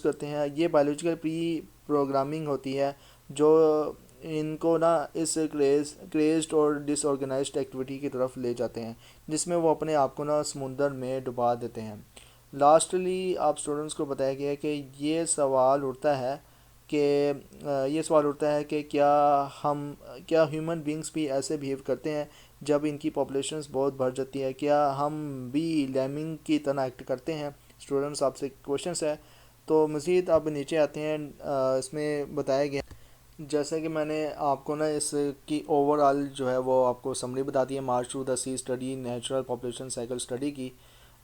کرتے ہیں یہ بایولوجیکل پری پروگرامنگ ہوتی ہے جو ان کو نا اس کریزڈ اور ڈس آرگنائزڈ ایکٹیویٹی کی طرف لے جاتے ہیں جس میں وہ اپنے آپ کو نا سمندر میں ڈبا دیتے ہیں. لاسٹلی آپ اسٹوڈنٹس کو بتایا گیا ہے کہ یہ سوال اٹھتا ہے کہ کیا ہیومن بینگس بھی ایسے بیہیو کرتے ہیں جب ان کی پاپولیشنز بہت بڑھ جاتی ہے؟ کیا ہم بھی لیمنگ کی طرح ایکٹ کرتے ہیں؟ اسٹوڈنٹس آپ سے کوشچنس ہے. تو مزید آپ نیچے آتے ہیں, اس میں بتایا گیا جیسا کہ میں نے آپ کو نا اس کی اوور آل جو ہے وہ آپ کو سمری بتا دی ہے March to the sea study natural population cycle study کی.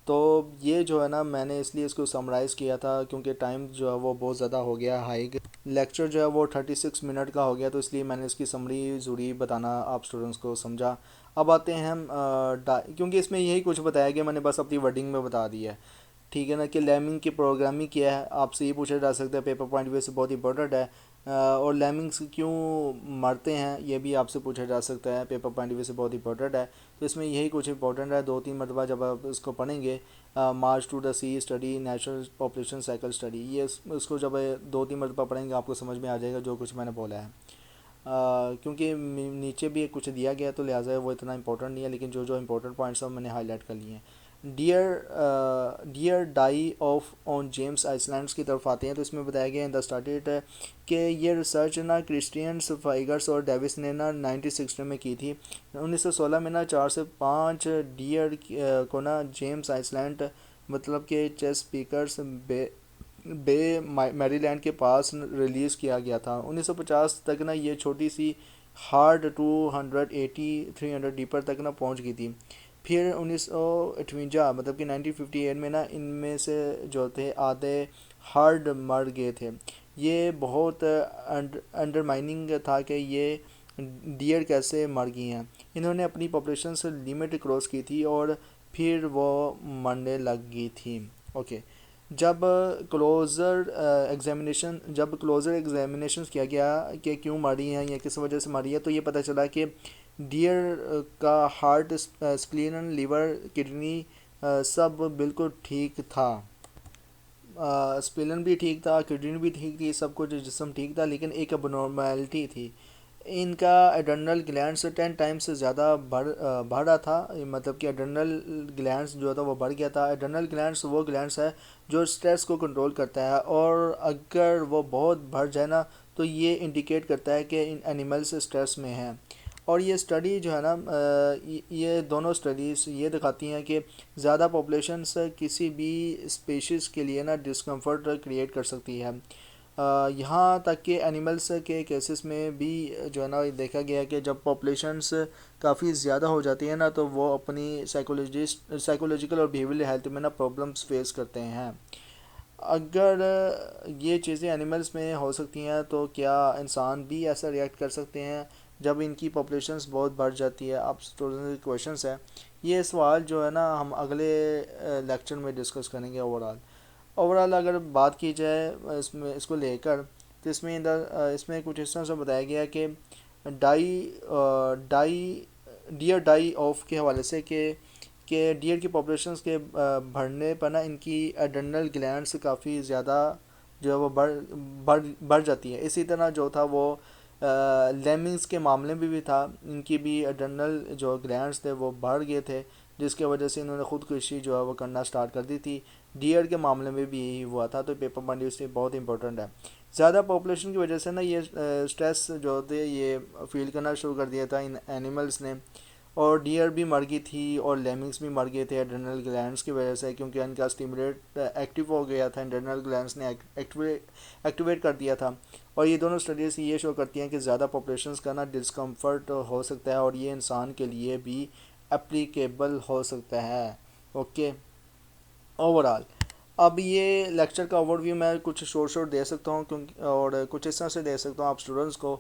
تو یہ جو ہے نا میں نے اس لیے اس کو سمرائز کیا تھا کیونکہ ٹائم جو ہے وہ بہت زیادہ ہو گیا ہائی, لیکچر جو ہے وہ 36 منٹ کا ہو گیا, تو اس لیے میں نے اس کی سمری ضروری بتانا آپ اسٹوڈنٹس کو سمجھا. اب آتے ہیں ہم کیونکہ اس میں یہی کچھ بتایا گیا, میں نے بس اپنی ورڈنگ میں بتا دی ہے, ٹھیک ہے نا, کہ لیمنگ کی پروگرامنگ کیا ہے. آپ سے یہ پوچھا جا سکتا ہے, پیپر پوائنٹ ویو سے بہت امپورٹنٹ ہے. اور لیمنگس کیوں مرتے ہیں یہ بھی آپ سے پوچھا جا سکتا ہے, پیپر پوائنٹ ویو سے بہت امپورٹنٹ ہے. تو اس میں یہی کچھ امپورٹنٹ ہے, 2-3 مرتبہ جب آپ اس کو پڑھیں گے March to the sea study natural population cycle study, یہ اس کو جب 2-3 مرتبہ پڑھیں گے آپ کو سمجھ میں آ جائے گا جو کچھ میں نے بولا ہے. کیونکہ نیچے بھی کچھ دیا گیا تو لہٰذا وہ اتنا امپورٹنٹ نہیں ہے, لیکن جو امپورٹنٹ پوائنٹس ہیں میں نے ہائی لائٹ کر لیے ہیں. Deer die off on James islands کی طرف آتے ہیں. تو اس میں بتایا گیا ان دا اسٹارٹیڈ کہ یہ ریسرچ نا کرسٹینس فائگرس اور ڈیوس نے نا 1960 میں کی تھی. 1916 میں نا 4 سے 5 ڈیئر کو نا جیمس آئسلینڈ مطلب کہ چیس پیکرس بے میری لینڈ کے پاس ریلیز کیا گیا تھا. 1950 تک نا یہ چھوٹی سی ہارڈ 280-300 ڈیپر تک نا پہنچ گئی تھی. پھر 1958 مطلب کہ 1958 میں نا ان میں سے جو تھے آدھے ہارڈ مر گئے تھے. یہ بہت انڈرمائننگ تھا کہ یہ ڈیئر کیسے مر گئی ہیں. انہوں نے اپنی پاپولیشن سے لمٹ کراس کی تھی اور پھر وہ مرنے لگ گئی تھی. اوکے, جب کلوزر ایگزامینیشن کیا گیا کہ کیوں ماری ہیں یا کس وجہ سے ماری ہے, تو یہ پتہ چلا کہ ڈیئر کا ہارٹ, اسپلین, لیور, کڈنی سب بالکل ٹھیک تھا. اسپلین بھی ٹھیک تھا, کڈنی بھی ٹھیک تھی, سب کچھ جسم ٹھیک تھا, لیکن ایک اب نارملٹی تھی. ان کا ایڈرنل گلینڈس 10 ٹائمز سے زیادہ بڑھ رہا تھا, مطلب کہ ایڈرنل گلینڈس جو تھا وہ بڑھ گیا تھا. ایڈرنل گلینڈس وہ گلینڈس ہے جو سٹریس کو کنٹرول کرتا ہے, اور اگر وہ بہت بڑھ جائے نا تو یہ انڈیکیٹ کرتا ہے کہ ان اینیملز سٹریس میں ہیں. اور یہ اسٹڈی جو ہے نا یہ دونوں اسٹڈیز یہ دکھاتی ہیں کہ زیادہ پاپولیشنس کسی بھی اسپیشیز کے لیے نا ڈسکمفرٹ کریٹ کر سکتی ہے. یہاں تک کہ اینیملس کے کیسز میں بھی جو ہے نا دیکھا گیا ہے کہ جب پاپولیشنس کافی زیادہ ہو جاتی ہیں نا تو وہ اپنی سائیکولوجیکل اور بیہیویئرل ہیلتھ میں نا پرابلمس فیس کرتے ہیں. اگر یہ چیزیں اینیملس میں ہو سکتی ہیں تو کیا انسان بھی ایسا ریئیکٹ کر سکتے ہیں جب ان کی پاپولیشنس بہت بڑھ جاتی ہے؟ آپ اسٹوڈنٹ کے کویشچنس ہیں. یہ سوال جو ہے نا ہم اگلے لیکچر میں ڈسکس کریں گے اوور آل. اوورال اگر بات کی جائے اس کو لے کر، تو اس میں کچھ اس طرح سے بتایا گیا کہ ڈائی ڈائی ڈیئر ڈائی آف کے حوالے سے کہ ڈیئر کی پاپولیشنس کے بڑھنے پر نا ان کی ایڈرنل گلینڈس کافی زیادہ جو ہے وہ بڑھ جاتی ہے. اسی طرح جو تھا وہ لیمنگز کے معاملے میں بھی تھا، ان کی بھی ایڈرنل جو گلینڈس تھے وہ بڑھ گئے تھے، جس کی وجہ سے انہوں نے خودکشی جو ہے وہ کرنا سٹارٹ کر دی تھی. ڈیئر کے معاملے میں بھی یہی ہوا تھا. تو پیپر پوائنٹ سے بہت امپورٹنٹ ہے. زیادہ پاپولیشن کی وجہ سے نا یہ سٹریس جو ہوتے یہ فیل کرنا شروع کر دیا تھا ان اینیملز نے، اور ڈیئر بھی مر گئی تھی اور لیمنگس بھی مر گئے تھے ایڈرنل گلینڈس کی وجہ سے، کیونکہ ان کا اسٹیمولیٹ ایکٹیو ہو گیا تھا، ایڈرنل گلینڈس نے ایکٹیویٹ کر دیا تھا. اور یہ دونوں اسٹڈیز یہ شو کرتی ہیں کہ زیادہ پاپولیشنس کا نا ڈسکمفرٹ ہو سکتا ہے، اور یہ انسان کے لیے بھی اپلیکیبل ہو سکتا ہے. اوکے اوورال اب یہ لیکچر کا اوور ویو میں کچھ شورٹ دے سکتا ہوں، اور کچھ اس طرح سے دے سکتا ہوں آپ اسٹوڈنٹس کو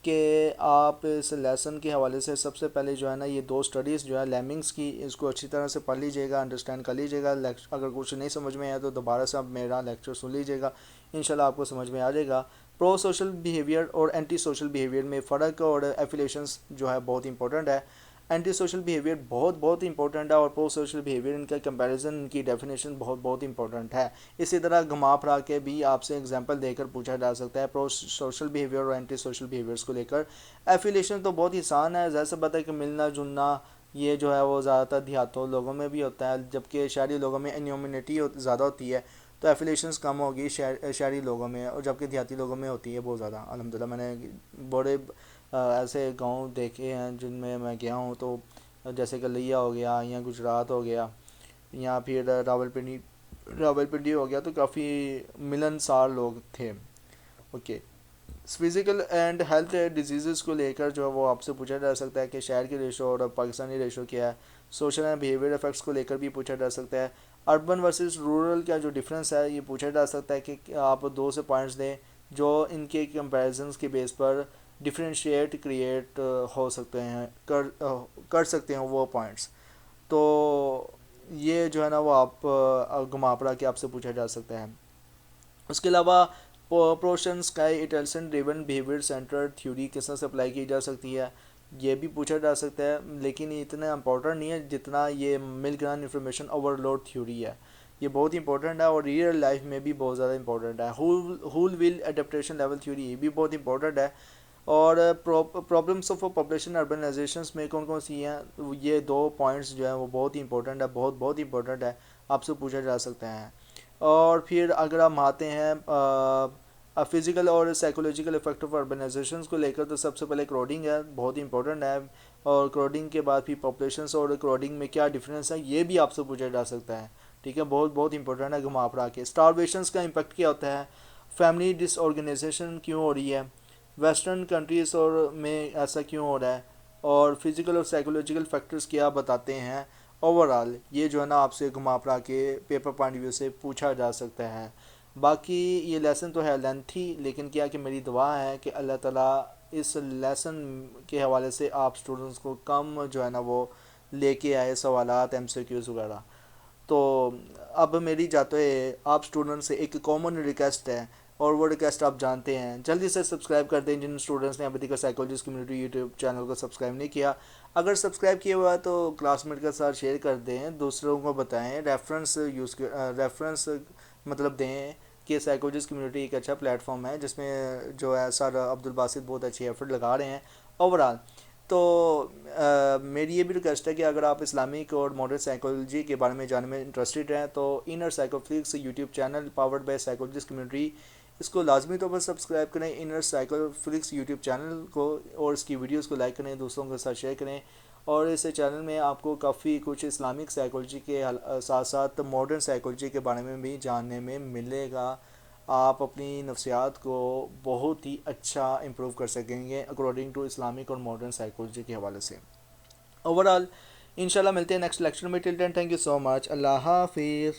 کہ آپ اس لیسن کے حوالے سے سب سے پہلے جو ہے نا یہ 2 اسٹڈیز جو ہے لیمنگس کی، اس کو اچھی طرح سے پڑھ لیجئے گا، انڈرسٹینڈ کر لیجئے گا. اگر کچھ نہیں سمجھ میں آیا تو دوبارہ سے آپ میرا لیکچر سن لیجئے گا، انشاءاللہ آپ کو سمجھ میں آ جائے گا. پرو سوشل بیہیویئر اور اینٹی سوشل بیہیویئر میں فرق اور ایفیلیشنس جو ہے بہت امپورٹنٹ ہے. اینٹی سوشل بیہیویئر بہت امپورٹنٹ ہے، اور پرو سوشل بیہیویئر ان کا کمپیریزن، ان کی ڈیفینیشن بہت امپورٹنٹ ہے. اسی طرح گھما پھرا کے بھی آپ سے اگزامپل دے کر پوچھا جا سکتا ہے پرو سوشل بیہیویئر اور اینٹی سوشل بیہیویئرس کو لے کر. ایفیلیشن تو بہت آسان ہے، ظاہر سی بات ہے کہ ملنا جلنا یہ جو ہے وہ زیادہ تر دیہاتوں لوگوں میں بھی ہوتا ہے، جبکہ شہری لوگوں میں انیومینٹی زیادہ ہوتی ہے، تو ایفیلیشنس کم ہوگی شہری لوگوں میں، اور جبکہ دیہاتی لوگوں میں ہوتی ہے بہت زیادہ. الحمدللہ میں نے بڑے ایسے گاؤں دیکھے ہیں جن میں گیا ہوں، تو جیسے کہ لیا ہو گیا یا گجرات ہو گیا یا پھر راولپنڈی ہو گیا، تو کافی ملنسار لوگ تھے. Okay physical and health diseases کو لے کر جو ہے وہ آپ سے پوچھا جا سکتا ہے کہ شہر کی ریشو اور پاکستانی ریشو کیا ہے. سوشل اینڈ بیہیویئر افیکٹس کو لے کر بھی پوچھا جا سکتا ہے. اربن ورسز رورل کا جو ڈفرینس ہے یہ پوچھا جا سکتا ہے کہ آپ 2 سے پوائنٹس دیں جو ان کے کمپیریزنس کے بیس پر ڈفرینشیٹ کریٹ ہو سکتے ہیں کر سکتے ہیں وہ پوائنٹس. تو یہ جو ہے نا وہ آپ گھما پڑا کے آپ سے پوچھا جا سکتا ہے. اس کے علاوہ Proshansky Ittelson driven behaviour centre theory کس طرح سے اپلائی کی جا سکتی ہے، یہ بھی پوچھا جا سکتا ہے، لیکن یہ اتنا امپورٹنٹ نہیں ہے جتنا یہ مل گران انفارمیشن اوور لوڈ تھیوری ہے. یہ بہت امپورٹنٹ ہے، اور ریئل لائف میں بھی بہت زیادہ امپورٹنٹ ہے. Wohlwill adaptation level theory یہ بھی بہت امپورٹنٹ ہے. اور پرابلمس آف پاپولیشن اربنائزیشنس میں کون سی ہیں، یہ 2 پوائنٹس جو ہیں وہ بہت امپورٹنٹ ہے، بہت امپورٹنٹ ہے، آپ سے پوچھا جا سکتا ہے. اور پھر اگر ہم آتے ہیں فزیکل اور سائیکولوجیکل افیکٹ آف اربنائزیشنس کو لے کر، تو سب سے پہلے کراؤڈنگ ہے، بہت امپورٹنٹ ہے. اور کراؤڈنگ کے بعد پھر پاپولیشنس اور کراؤڈنگ میں کیا ڈفرینس ہے یہ بھی آپ سے پوچھا جا سکتا ہے. ٹھیک ہے بہت امپورٹنٹ ہے گھما پھرا کے. اسٹارویشنس کا امپیکٹ کیا ہوتا ہے، فیملی ڈس آرگنائزیشن کیوں ہو رہی ہے، ویسٹرن کنٹریز اور میں ایسا کیوں ہو رہا ہے، اور فزیکل اور سائیکولوجیکل فیکٹرز کیا بتاتے ہیں. اوورال یہ جو ہے نا آپ سے گھما پھرا کے پیپر پوائنٹ ویو سے پوچھا جا سکتا ہے. باقی یہ لیسن تو ہے لینتھی، لیکن کیا کہ میری دعا ہے کہ اللہ تعالیٰ اس لیسن کے حوالے سے آپ اسٹوڈنٹس کو کم جو ہے نا وہ لے کے آئے سوالات MCQs وغیرہ. تو اب میری جاتے آپ اسٹوڈنٹ سے ایک کامن ریکویسٹ ہے، اور وہ ریکویسٹ آپ جانتے ہیں، جلدی سے سبسکرائب کر دیں جن اسٹوڈنٹس نے ابھی تک سائیکالوجسٹ کمیونٹی یوٹیوب چینل کو سبسکرائب نہیں کیا. اگر سبسکرائب کیا ہوا ہے تو کلاس میٹ کے ساتھ شیئر کر دیں، دوسروں کو بتائیں، ریفرنس مطلب دیں کہ سائیکالوجسٹ کمیونٹی ایک اچھا پلیٹ فارم ہے جس میں جو ہے سر عبدالباسط بہت اچھی ایفرٹ لگا رہے ہیں. اوورال تو میری یہ بھی ریکویسٹ ہے کہ اگر آپ اسلامک اور ماڈرن سائیکالوجی کے بارے میں جاننے میں انٹرسٹڈ ہیں تو Inner Psychoflix YouTube channel powered by psychologist community, اس کو لازمی طور پر سبسکرائب کریں انر سائیکوفلکس یوٹیوب چینل کو، اور اس کی ویڈیوز کو لائک کریں، دوسروں کے ساتھ شیئر کریں. اور اس چینل میں آپ کو کافی کچھ اسلامک سائیکالوجی کے ساتھ ساتھ ماڈرن سائیکالوجی کے بارے میں بھی جاننے میں ملے گا. آپ اپنی نفسیات کو بہت ہی اچھا امپروو کر سکیں گے اکارڈنگ ٹو اسلامک اور ماڈرن سائیکالوجی کے حوالے سے. اوورال انشاءاللہ ملتے ہیں نیکسٹ لیکچر میں. ٹل دین تھینک یو سو مچ. اللہ حافظ.